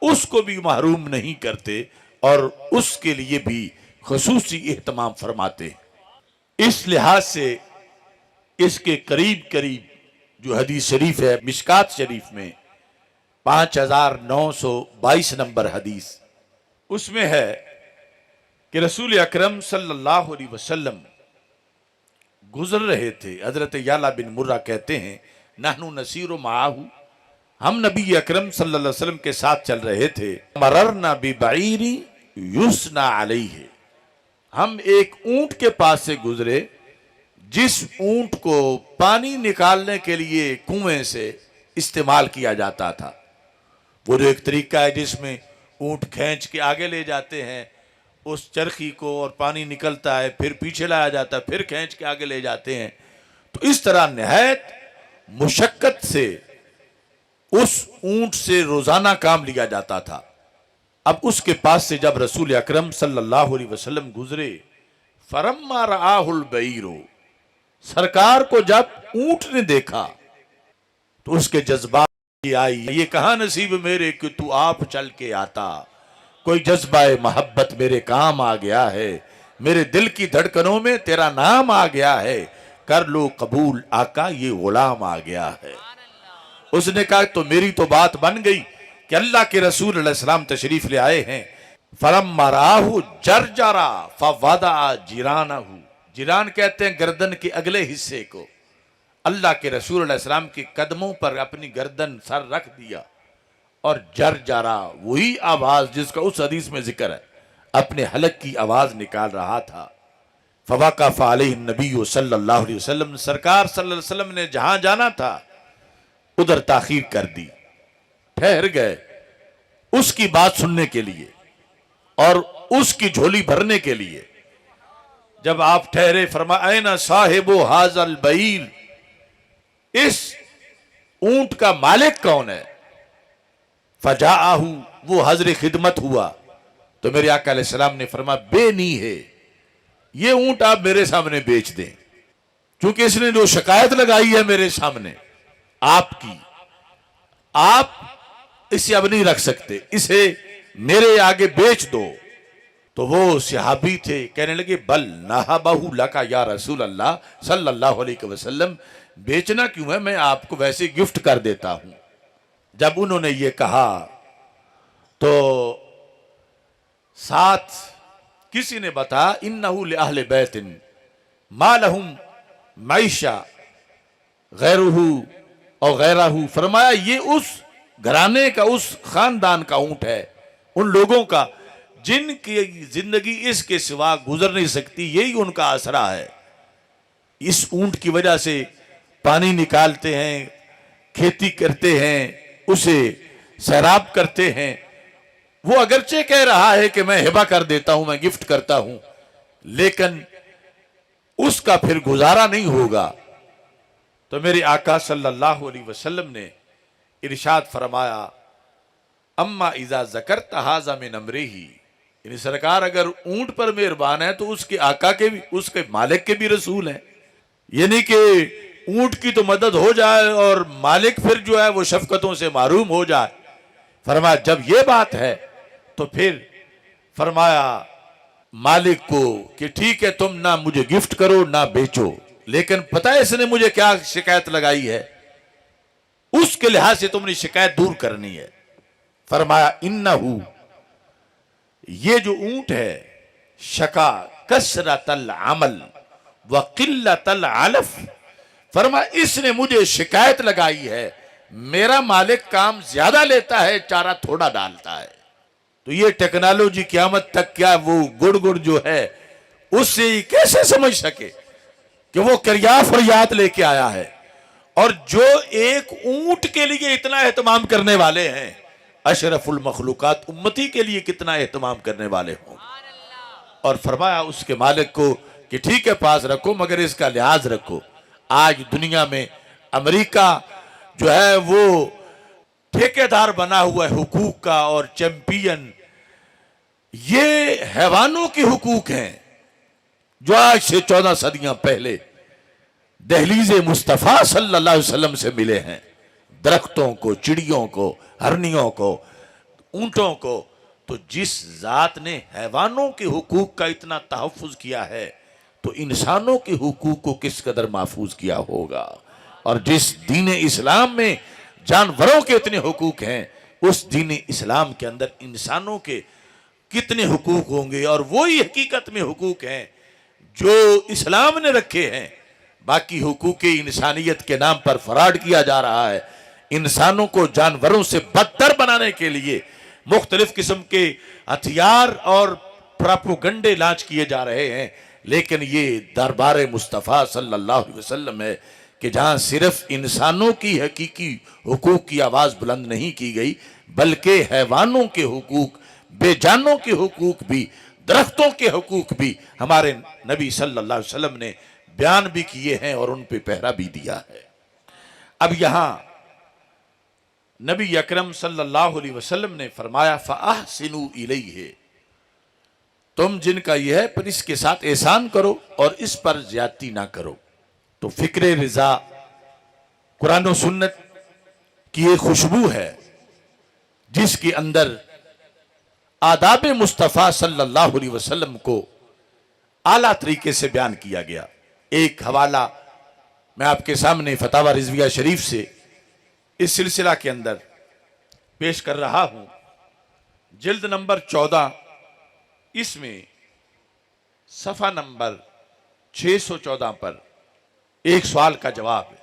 اس کو بھی محروم نہیں کرتے اور اس کے لیے بھی خصوصی اہتمام فرماتے ہیں۔ اس لحاظ سے اس کے قریب قریب جو حدیث شریف ہے مشکات شریف میں 5922 نمبر حدیث، اس میں ہے کہ رسول اکرم صلی اللہ علیہ وسلم گزر رہے تھے۔ حضرت یعلا بن مرہ کہتے ہیں نحن نسیر معاہ، ہم نبی اکرم صلی اللہ علیہ وسلم کے ساتھ چل رہے تھے، مررنا ببعیر یسنا علیہ، ہم ایک اونٹ کے پاس سے گزرے جس اونٹ کو پانی نکالنے کے لیے کنویں سے استعمال کیا جاتا تھا۔ وہ جو ایک طریقہ ہے جس میں اونٹ کھینچ کے آگے لے جاتے ہیں اس چرخی کو اور پانی نکلتا ہے، پھر پیچھے لایا جاتا ہے، پھر کھینچ کے آگے لے جاتے ہیں، تو اس طرح نہایت مشقت سے اس اونٹ سے روزانہ کام لیا جاتا تھا۔ اب اس کے پاس سے جب رسول اکرم صلی اللہ علیہ وسلم گزرے، فَرَمَّا رَآهُ الْبَعِيرُ، سرکار کو جب اونٹ نے دیکھا تو اس کے جذبات کی آئی، یہ کہاں نصیب میرے کہ تو آپ چل کے آتا، کوئی جذبہ محبت میرے کام آ گیا ہے، میرے دل کی دھڑکنوں میں تیرا نام آ گیا ہے، کر لو قبول آقا یہ غلام آ گیا ہے۔ اس نے کہا تو میری تو بات بن گئی کہ اللہ کے رسول علیہ السلام تشریف لے آئے ہیں۔ فَلَمَّا رَآهُ جَرْجَرَ فَوَضَعَ جِرَانَهُ، جیران کہتے ہیں گردن کے اگلے حصے کو۔ اللہ کے رسول علیہ السلام کے قدموں پر اپنی گردن سر رکھ دیا، اور جرجرا وہی آواز جس کا اس حدیث میں ذکر ہے، اپنے حلق کی آواز نکال رہا تھا۔ فوقف علیہ النبی صلی اللہ علیہ وسلم، سرکار صلی اللہ علیہ وسلم نے جہاں جانا تھا ادھر تاخیر کر دی، ٹھہر گئے اس کی بات سننے کے لیے اور اس کی جھولی بھرنے کے لیے۔ جب آپ ٹھہرے فرمایا این صاحب ھذا البعیر، اس اونٹ کا مالک کون ہے؟ فجاءہ، وہ حضر خدمت ہوا تو میرے آقا علیہ السلام نے فرمایا بے نی ہے، یہ اونٹ آپ میرے سامنے بیچ دیں، چونکہ اس نے جو شکایت لگائی ہے میرے سامنے آپ کی، آپ اسے اب نہیں رکھ سکتے، اسے میرے آگے بیچ دو۔ تو وہ صحابی تھے، کہنے لگے بل نہبہ لکا یا رسول اللہ صلی اللہ علیہ وسلم، بیچنا کیوں ہے، میں آپ کو ویسے گفٹ کر دیتا ہوں۔ جب انہوں نے یہ کہا تو ساتھ کسی نے بتا انہو لأہل بیت ما لہم معیشہ غیرہ اور غیرہ، فرمایا یہ اس گھرانے کا، اس خاندان کا اونٹ ہے، ان لوگوں کا جن کی زندگی اس کے سوا گزر نہیں سکتی، یہی ان کا آسرا ہے۔ اس اونٹ کی وجہ سے پانی نکالتے ہیں، کھیتی کرتے ہیں، اسے سیراب کرتے ہیں۔ وہ اگرچہ کہہ رہا ہے کہ میں ہبہ کر دیتا ہوں، میں گفٹ کرتا ہوں، لیکن اس کا پھر گزارا نہیں ہوگا۔ تو میرے آقا صلی اللہ علیہ وسلم نے ارشاد فرمایا اما اذا ذکرت ھذا من امرہ، یعنی سرکار اگر اونٹ پر مہربان ہے تو اس کے آقا کے بھی، اس کے مالک کے بھی رسول ہیں، یعنی کہ اونٹ کی تو مدد ہو جائے اور مالک پھر جو ہے وہ شفقتوں سے محروم ہو جائے۔ فرمایا جب یہ بات ہے تو پھر فرمایا مالک کو کہ ٹھیک ہے تم نہ مجھے گفٹ کرو نہ بیچو، لیکن پتہ ہے اس نے مجھے کیا شکایت لگائی ہے، اس کے لحاظ سے تم نے شکایت دور کرنی ہے۔ فرمایا انہو، یہ جو اونٹ ہے، شکا کثرت العمل وقلت العلف، فرمایا اس نے مجھے شکایت لگائی ہے میرا مالک کام زیادہ لیتا ہے، چارہ تھوڑا ڈالتا ہے۔ تو یہ ٹیکنالوجی قیامت تک کیا وہ گڑ گڑ جو ہے اس سے کیسے سمجھ سکے کہ وہ کریا فریاد لے کے آیا ہے، اور جو ایک اونٹ کے لیے اتنا اہتمام کرنے والے ہیں، اشرف المخلوقات امتی کے لیے کتنا اہتمام کرنے والے ہوں۔ اور فرمایا اس کے مالک کو کہ ٹھیک ہے پاس رکھو مگر اس کا لحاظ رکھو۔ آج دنیا میں امریکہ جو ہے وہ ٹھیکیدار بنا ہوا ہے حقوق کا اور چیمپئن، یہ حیوانوں کے حقوق ہیں جو آج سے 14 صدیاں پہلے دہلیز مصطفیٰ صلی اللہ علیہ وسلم سے ملے ہیں، درختوں کو، چڑیوں کو، ہرنیوں کو، اونٹوں کو۔ تو جس ذات نے حیوانوں کے حقوق کا اتنا تحفظ کیا ہے تو انسانوں کے حقوق کو کس قدر محفوظ کیا ہوگا، اور جس دین اسلام میں جانوروں کے اتنے حقوق ہیں اس دین اسلام کے اندر انسانوں کے کتنے حقوق ہوں گے، اور وہی حقیقت میں حقوق ہیں جو اسلام نے رکھے ہیں۔ باقی حقوق انسانیت کے نام پر فراڈ کیا جا رہا ہے، انسانوں کو جانوروں سے بدتر بنانے کے لیے مختلف قسم کے ہتھیار اور پراپوگنڈے لانچ کیے جا رہے ہیں، لیکن یہ دربار مصطفیٰ صلی اللہ علیہ وسلم ہے کہ جہاں صرف انسانوں کی حقیقی حقوق کی آواز بلند نہیں کی گئی بلکہ حیوانوں کے حقوق، بے جانوں کے حقوق بھی، درختوں کے حقوق بھی ہمارے نبی صلی اللہ علیہ وسلم نے بیان بھی کیے ہیں اور ان پہ پہرا بھی دیا ہے۔ اب یہاں نبی اکرم صلی اللہ علیہ وسلم نے فرمایا فَأَحْسِنُوا إِلَيْهِ، تم جن کا یہ ہے پر اس کے ساتھ احسان کرو اور اس پر زیادتی نہ کرو۔ تو فکر رضا قرآن و سنت کی ایک خوشبو ہے جس کے اندر آداب مصطفیٰ صلی اللہ علیہ وسلم کو اعلیٰ طریقے سے بیان کیا گیا۔ ایک حوالہ میں آپ کے سامنے فتاوی رضویہ شریف سے اس سلسلہ کے اندر پیش کر رہا ہوں، جلد نمبر 14، اس میں صفحہ نمبر 614 پر ایک سوال کا جواب ہے۔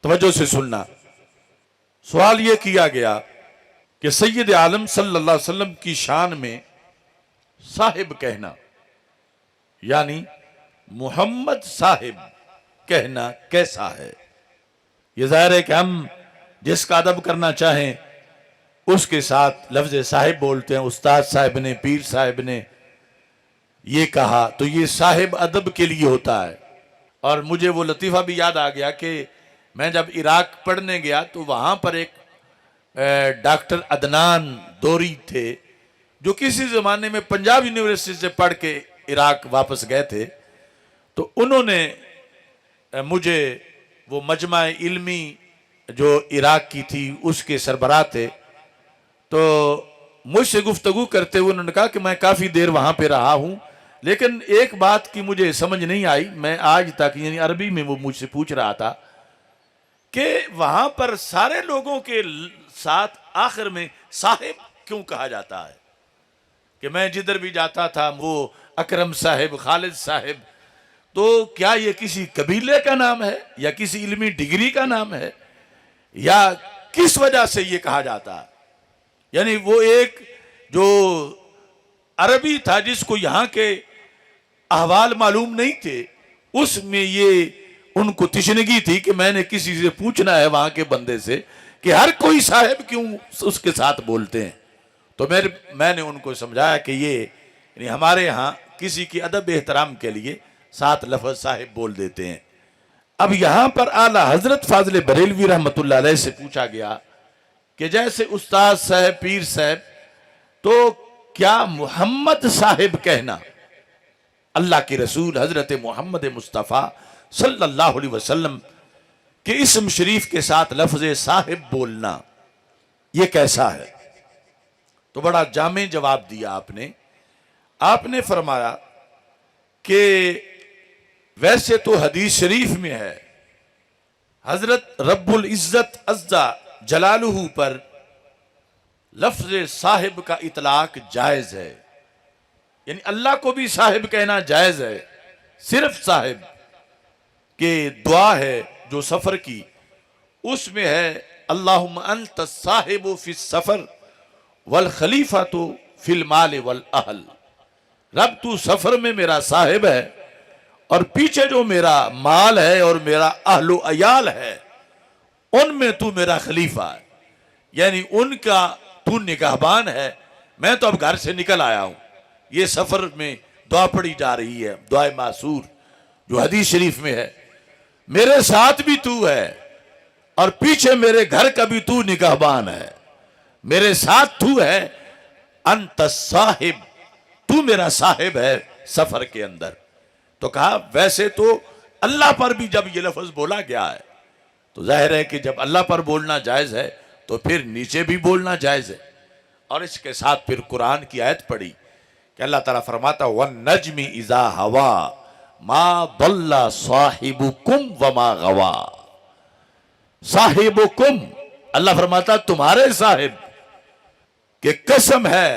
توجہ سے سننا۔ سوال یہ کیا گیا کہ سید عالم صلی اللہ علیہ وسلم کی شان میں صاحب کہنا، یعنی محمد صاحب کہنا کیسا ہے؟ یہ ظاہر ہے کہ ہم جس کا ادب کرنا چاہیں اس کے ساتھ لفظ صاحب بولتے ہیں۔ استاد صاحب نے، پیر صاحب نے یہ کہا تو یہ صاحب ادب کے لیے ہوتا ہے۔ اور مجھے وہ لطیفہ بھی یاد آ گیا کہ میں جب عراق پڑھنے گیا تو وہاں پر ایک ڈاکٹر عدنان دوری تھے جو کسی زمانے میں پنجاب یونیورسٹی سے پڑھ کے عراق واپس گئے تھے، تو انہوں نے مجھے وہ مجمع علمی جو عراق کی تھی اس کے سربراہ تھے، تو مجھ سے گفتگو کرتے ہوئے انہوں نے کہا کہ میں کافی دیر وہاں پہ رہا ہوں، لیکن ایک بات کی مجھے سمجھ نہیں آئی، میں آج تک، یعنی عربی میں وہ مجھ سے پوچھ رہا تھا کہ وہاں پر سارے لوگوں کے ساتھ آخر میں صاحب کیوں کہا جاتا ہے؟ کہ میں جدھر بھی جاتا تھا وہ اکرم صاحب، خالد صاحب، تو کیا یہ کسی قبیلے کا نام ہے یا کسی علمی ڈگری کا نام ہے یا کس وجہ سے یہ کہا جاتا ہے؟ یعنی وہ ایک جو عربی تھا جس کو یہاں کے احوال معلوم نہیں تھے، اس میں یہ ان کو تشنگی تھی کہ میں نے کسی سے پوچھنا ہے وہاں کے بندے سے کہ ہر کوئی صاحب کیوں اس کے ساتھ بولتے ہیں۔ تو میں نے ان کو سمجھایا کہ یہ یعنی ہمارے ہاں کسی کی ادب احترام کے لیے 7 لفظ صاحب بول دیتے ہیں۔ اب یہاں پر اعلیٰ حضرت فاضل بریلوی رحمۃ اللہ علیہ سے پوچھا گیا کہ جیسے استاد صاحب، پیر صاحب، تو کیا محمد صاحب کہنا، اللہ کے رسول حضرت محمد مصطفیٰ صلی اللہ علیہ وسلم کے اسم شریف کے ساتھ لفظ صاحب بولنا، یہ کیسا ہے؟ تو بڑا جامع جواب دیا آپ نے فرمایا کہ ویسے تو حدیث شریف میں ہے حضرت رب العزت عز جلالہ پر لفظ صاحب کا اطلاق جائز ہے، یعنی اللہ کو بھی صاحب کہنا جائز ہے۔ صرف صاحب کہ دعا ہے جو سفر کی، اس میں ہے اللہم انت الصاحب فی السفر والخلیفۃ فی المال والاہل، رب تو سفر میں میرا صاحب ہے اور پیچھے جو میرا مال ہے اور میرا اہل و عیال ہے ان میں تو میرا خلیفہ ہے، یعنی ان کا تو نگہبان ہے۔ میں تو اب گھر سے نکل آیا ہوں، یہ سفر میں دعا پڑھی جا رہی ہے، دعائے معصور جو حدیث شریف میں ہے، میرے ساتھ بھی تو ہے اور پیچھے میرے گھر کا بھی تو نگہبان ہے، میرے ساتھ تو ہے، انت صاحب، تو میرا صاحب ہے سفر کے اندر۔ تو کہا ویسے تو اللہ پر بھی جب یہ لفظ بولا گیا ہے تو ظاہر ہے کہ جب اللہ پر بولنا جائز ہے تو پھر نیچے بھی بولنا جائز ہے۔ اور اس کے ساتھ پھر قرآن کی آیت پڑھی کہ اللہ تعالیٰ فرماتا وَالنَّجْمِ إِذَا هَوَا مَا ضَلَّ صَاحِبُكُمْ وَمَا غَوَا، صاحبکم، اللہ فرماتا تمہارے صاحب کہ قسم ہے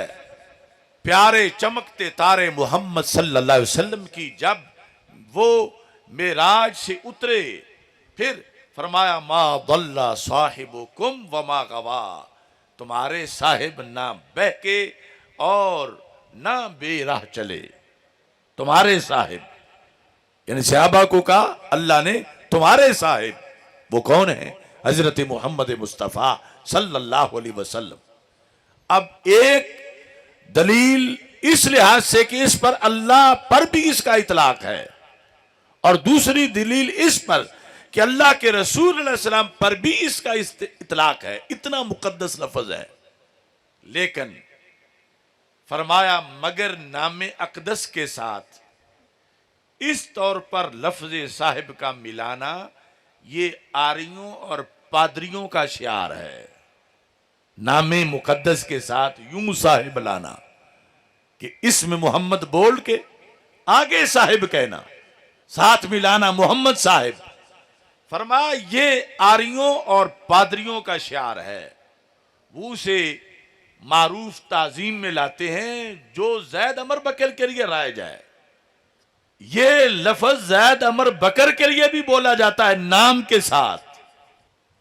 پیارے چمکتے تارے محمد صلی اللہ علیہ وسلم کی، جب وہ معراج سے اترے پھر فرمایا ما ضل صاحبکم وما غوا، تمہارے صاحب نہ بہکے اور نہ بے راہ چلے، تمہارے صاحب، یعنی صحابہ کو کہا اللہ نے تمہارے صاحب، وہ کون ہیں؟ حضرت محمد مصطفیٰ صلی اللہ علیہ وسلم۔ اب ایک دلیل اس لحاظ سے کہ اس پر اللہ پر بھی اس کا اطلاق ہے، اور دوسری دلیل اس پر کہ اللہ کے رسول علیہ السلام پر بھی اس کا اطلاق ہے، اتنا مقدس لفظ ہے۔ لیکن فرمایا مگر نام اقدس کے ساتھ اس طور پر لفظ صاحب کا ملانا یہ آریوں اور پادریوں کا شعار ہے، نام مقدس کے ساتھ یوں صاحب لانا کہ اسم محمد بول کے آگے صاحب کہنا، ساتھ ملانا محمد صاحب، فرمایا یہ آریوں اور پادریوں کا شعار ہے، وہ اسے معروف تعظیم میں لاتے ہیں جو زید عمر بکر کے لیے رائج ہے۔ یہ لفظ زید عمر بکر کے لیے بھی بولا جاتا ہے نام کے ساتھ،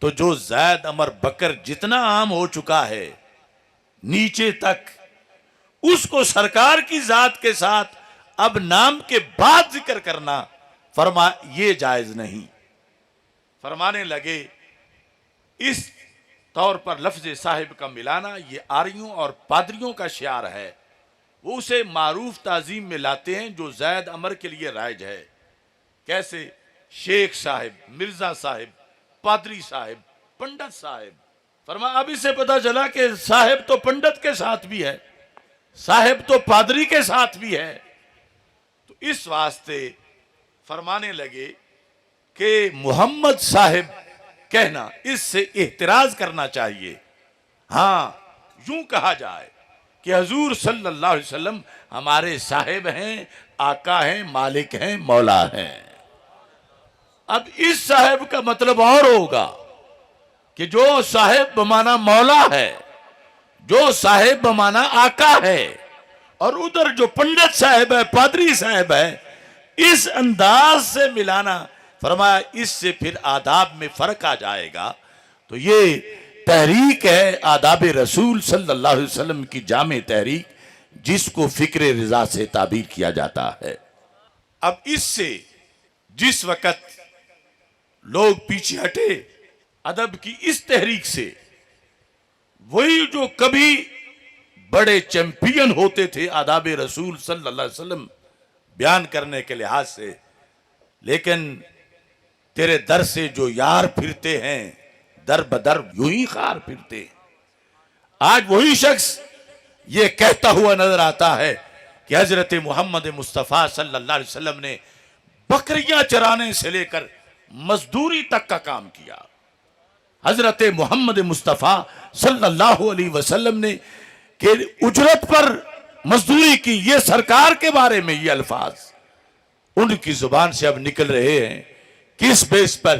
تو جو زید عمر بکر جتنا عام ہو چکا ہے نیچے تک، اس کو سرکار کی ذات کے ساتھ اب نام کے بعد ذکر کرنا یہ جائز نہیں۔ فرمانے لگے اس طور پر لفظ صاحب کا ملانا یہ آریوں اور پادریوں کا شعار ہے، وہ اسے معروف تعظیم میں لاتے ہیں جو زید عمر کے لیے رائج ہے۔ کیسے؟ شیخ صاحب، مرزا صاحب، پادری صاحب، پنڈت صاحب۔ فرمایا اب اس سے پتہ چلا کہ صاحب تو پنڈت کے ساتھ بھی ہے، صاحب تو پادری کے ساتھ بھی ہے۔ تو اس واسطے فرمانے لگے کہ محمد صاحب کہنا اس سے احتراز کرنا چاہیے۔ ہاں یوں کہا جائے کہ حضور صلی اللہ علیہ وسلم ہمارے صاحب ہیں، آقا ہیں، مالک ہیں، مولا ہیں۔ اب اس صاحب کا مطلب اور ہوگا کہ جو صاحب بمانا مولا ہے، جو صاحب بمانا آقا ہے، اور ادھر جو پنڈت صاحب ہے، پادری صاحب ہے، اس انداز سے ملانا، فرمایا اس سے پھر آداب میں فرق آ جائے گا۔ تو یہ تحریک ہے آداب رسول صلی اللہ علیہ وسلم کی جامع تحریک، جس کو فکر رضا سے تعبیر کیا جاتا ہے۔ اب اس سے جس وقت لوگ پیچھے ہٹے ادب کی اس تحریک سے، وہی جو کبھی بڑے چیمپئن ہوتے تھے آداب رسول صلی اللہ علیہ وسلم بیان کرنے کے لحاظ سے، لیکن تیرے در سے جو یار پھرتے ہیں در بدر یوں ہی خار پھرتے ہیں، آج وہی شخص یہ کہتا ہوا نظر آتا ہے کہ حضرت محمد مصطفیٰ صلی اللہ علیہ وسلم نے بکریاں چرانے سے لے کر مزدوری تک کا کام کیا۔ حضرت محمد مصطفیٰ صلی اللہ علیہ وسلم نے کہ اجرت پر مزدوری کی، یہ سرکار کے بارے میں یہ الفاظ ان کی زبان سے اب نکل رہے ہیں۔ کس بیس پر؟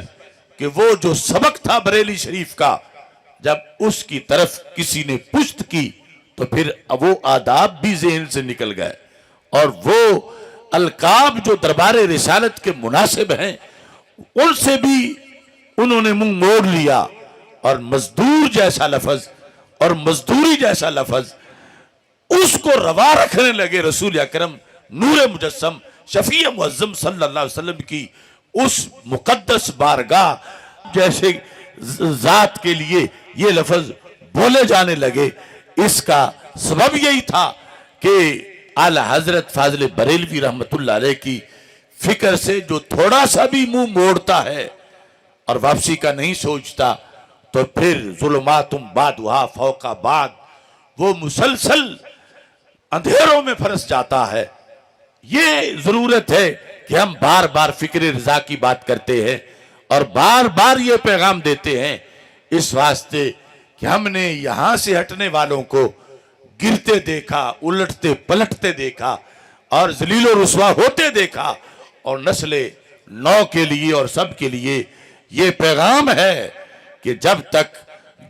کہ وہ جو سبق تھا بریلی شریف کا، جب اس کی طرف کسی نے پشت کی تو پھر وہ آداب بھی ذہن سے نکل گئے، اور وہ القاب جو دربار رسالت کے مناسب ہیں ان سے بھی انہوں نے منہ موڑ لیا، اور مزدور جیسا لفظ اور مزدوری جیسا لفظ اس کو روا رکھنے لگے۔ رسول اکرم نور مجسم شفیع معظم صلی اللہ علیہ وسلم کی اس مقدس بارگاہ جیسے ذات کے لیے یہ لفظ بولے جانے لگے۔ اس کا سبب یہی تھا کہ اعلی حضرت فاضل بریلوی رحمت اللہ علیہ کی فکر سے جو تھوڑا سا بھی منہ موڑتا ہے اور واپسی کا نہیں سوچتا، تو پھر ظلمات بعدھا فوق بعد وہ مسلسل اندھیروں میں پھنس جاتا ہے۔ یہ ضرورت ہے کہ ہم بار بار فکر رضا کی بات کرتے ہیں اور بار بار یہ پیغام دیتے ہیں، اس واسطے کہ ہم نے یہاں سے ہٹنے والوں کو گرتے دیکھا، الٹتے پلٹتے دیکھا اور ذلیل و رسوا ہوتے دیکھا، اور نسل نو کے لیے اور سب کے لیے یہ پیغام ہے کہ جب تک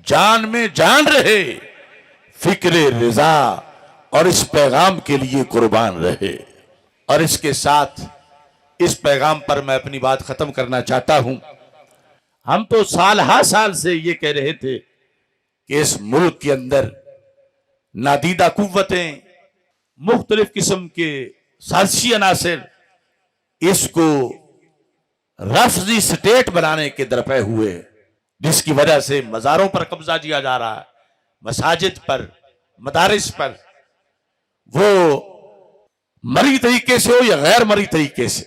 جان میں جان رہے فکر رضا اور اس پیغام کے لیے قربان رہے۔ اور اس کے ساتھ اس پیغام پر میں اپنی بات ختم کرنا چاہتا ہوں۔ ہم تو سال ہا سال سے یہ کہہ رہے تھے کہ اس ملک کے اندر نادیدہ قوتیں، مختلف قسم کے سازشی عناصر اس کو رفضی سٹیٹ بنانے کے درپے ہوئے، جس کی وجہ سے مزاروں پر قبضہ کیا جا رہا ہے، مساجد پر، مدارس پر، وہ مری طریقے سے ہو یا غیر مری طریقے سے۔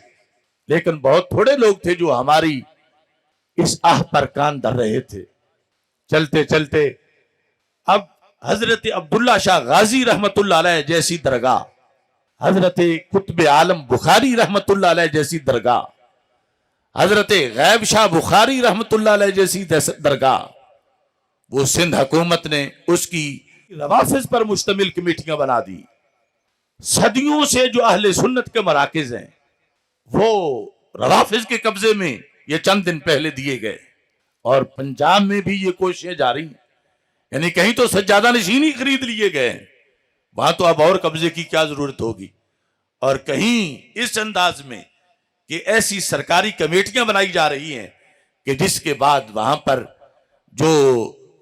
لیکن بہت تھوڑے لوگ تھے جو ہماری اس آہ پر کان دھر رہے تھے۔ چلتے چلتے اب حضرت عبداللہ شاہ غازی رحمت اللہ علیہ جیسی درگاہ، حضرت قطب عالم بخاری رحمت اللہ علیہ جیسی درگاہ، حضرت غیب شاہ بخاری رحمت اللہ علیہ جیسی درگاہ، وہ سندھ حکومت نے اس کی روافظ پر مشتمل کمیٹیاں بنا دی۔ صدیوں سے جو اہل سنت کے مراکز ہیں وہ روافظ کے قبضے میں یہ چند دن پہلے دیے گئے، اور پنجاب میں بھی یہ کوششیں جاری ہیں، یعنی کہیں تو سجادہ نشینی خرید لیے گئے ہیں، وہاں تو اب اور قبضے کی کیا ضرورت ہوگی، اور کہیں اس انداز میں کہ ایسی سرکاری کمیٹیاں بنائی جا رہی ہیں کہ جس کے بعد وہاں پر جو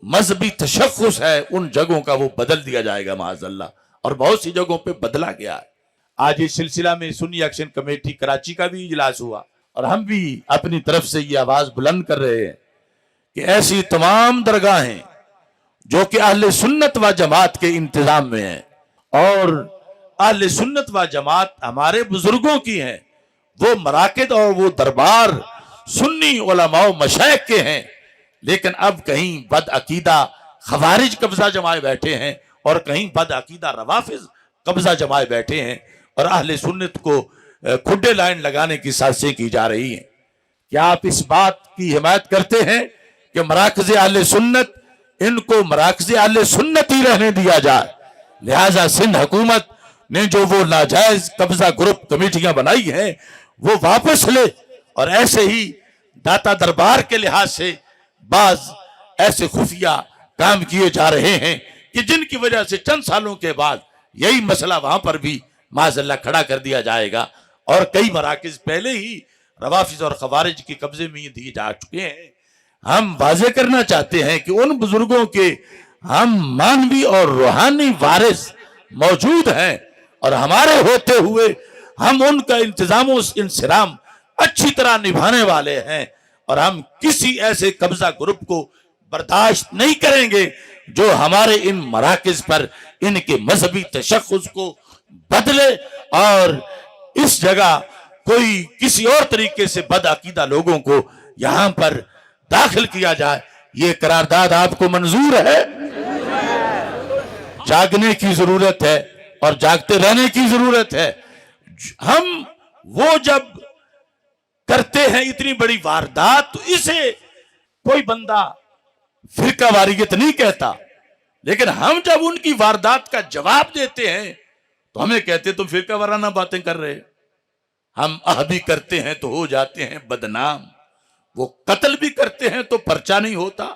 مذہبی تشخص ہے ان جگہوں کا وہ بدل دیا جائے گا معاذ اللہ، اور بہت سی جگہوں پہ بدلا گیا ہے۔ آج اس سلسلہ میں سنی ایکشن کمیٹی کراچی کا بھی اجلاس ہوا، اور ہم بھی اپنی طرف سے یہ آواز بلند کر رہے ہیں کہ ایسی تمام درگاہیں جو کہ اہل سنت و جماعت کے انتظام میں ہیں، اور اہل سنت و جماعت ہمارے بزرگوں کی ہیں، وہ مراکز اور وہ دربار سنی علماء و مشائخ کے ہیں، لیکن اب کہیں بد عقیدہ خوارج قبضہ جمائے بیٹھے ہیں، اور کہیں بد عقیدہ روافض قبضہ جمائے بیٹھے ہیں، اور اہل سنت کو کھڈے لائن لگانے کی سازشیں کی جا رہی ہیں۔ کیا آپ اس بات کی حمایت کرتے ہیں کہ مراکز اہل سنت، ان کو مراکز اہل سنت ہی رہنے دیا جائے؟ لہذا سندھ حکومت نے جو وہ ناجائز قبضہ گروپ کمیٹیاں بنائی ہیں وہ واپس لے، اور ایسے ہی داتا دربار کے لحاظ سے بعض ایسے خفیہ کام کیے جا رہے ہیں کہ جن کی وجہ سے چند سالوں کے بعد یہی مسئلہ وہاں پر بھی معاذ اللہ کھڑا کر دیا جائے گا، اور کئی مراکز پہلے ہی روافض اور خوارج کے قبضے میں دیے جا چکے ہیں۔ ہم واضح کرنا چاہتے ہیں کہ ان بزرگوں کے ہم مانوی اور روحانی وارث موجود ہیں، اور ہمارے ہوتے ہوئے ہم ان کا انتظام و انصرام اچھی طرح نبھانے والے ہیں، اور ہم کسی ایسے قبضہ گروپ کو برداشت نہیں کریں گے جو ہمارے ان مراکز پر ان کے مذہبی تشخص کو بدلے، اور اس جگہ کوئی کسی اور طریقے سے بد عقیدہ لوگوں کو یہاں پر داخل کیا جائے۔ یہ قرارداد آپ کو منظور ہے؟ جاگنے کی ضرورت ہے اور جاگتے رہنے کی ضرورت ہے۔ ہم وہ جب کرتے ہیں اتنی بڑی واردات تو اسے کوئی بندہ فرقہ واریت نہیں کہتا، لیکن ہم جب ان کی واردات کا جواب دیتے ہیں تو ہمیں کہتے تم فرقہ وارانہ باتیں کر رہے۔ ہم بھی کرتے ہیں تو ہو جاتے ہیں بدنام، وہ قتل بھی کرتے ہیں تو پرچہ نہیں ہوتا۔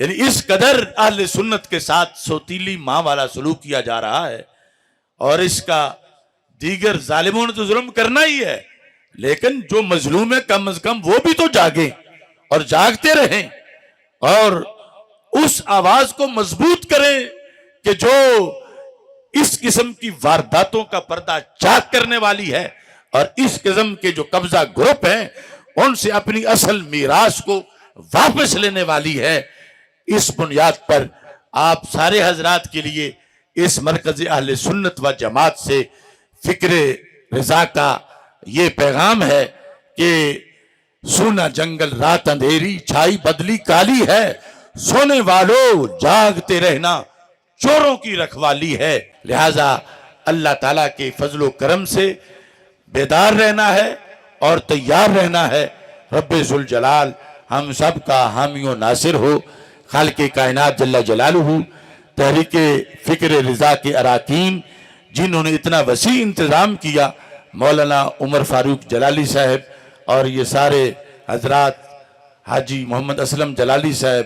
یعنی اس قدر اہل سنت کے ساتھ سوتیلی ماں والا سلوک کیا جا رہا ہے، اور اس کا دیگر ظالموں نے تو ظلم کرنا ہی ہے، لیکن جو مظلوم ہے کم از کم وہ بھی تو جاگیں اور جاگتے رہیں، اور اس آواز کو مضبوط کریں کہ جو اس قسم کی وارداتوں کا پردہ چاک کرنے والی ہے، اور اس قسم کے جو قبضہ گروپ ہیں ان سے اپنی اصل میراث کو واپس لینے والی ہے۔ اس بنیاد پر آپ سارے حضرات کے لیے اس مرکز اہل سنت و جماعت سے فکر رضا کا یہ پیغام ہے کہ سونا جنگل رات اندھیری چھائی بدلی کالی ہے، سونے والوں جاگتے رہنا چوروں کی رکھوالی ہے۔ لہذا اللہ تعالیٰ کے فضل و کرم سے بیدار رہنا ہے اور تیار رہنا ہے۔ رب ذوالجلال ہم سب کا حامی و ناصر ہو۔ خالق کائنات جل جلالہ تحریک فکر رضا کے اراکین جنہوں نے اتنا وسیع انتظام کیا، مولانا عمر فاروق جلالی صاحب اور یہ سارے حضرات، حاجی محمد اسلم جلالی صاحب،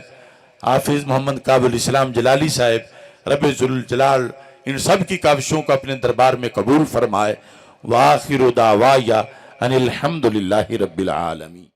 حافظ محمد کابل اسلام جلالی صاحب، رب ذوالجلال ان سب کی کاوشوں کو اپنے دربار میں قبول فرمائے۔ وآخر دعوایا ان الحمدللہ رب العالمین۔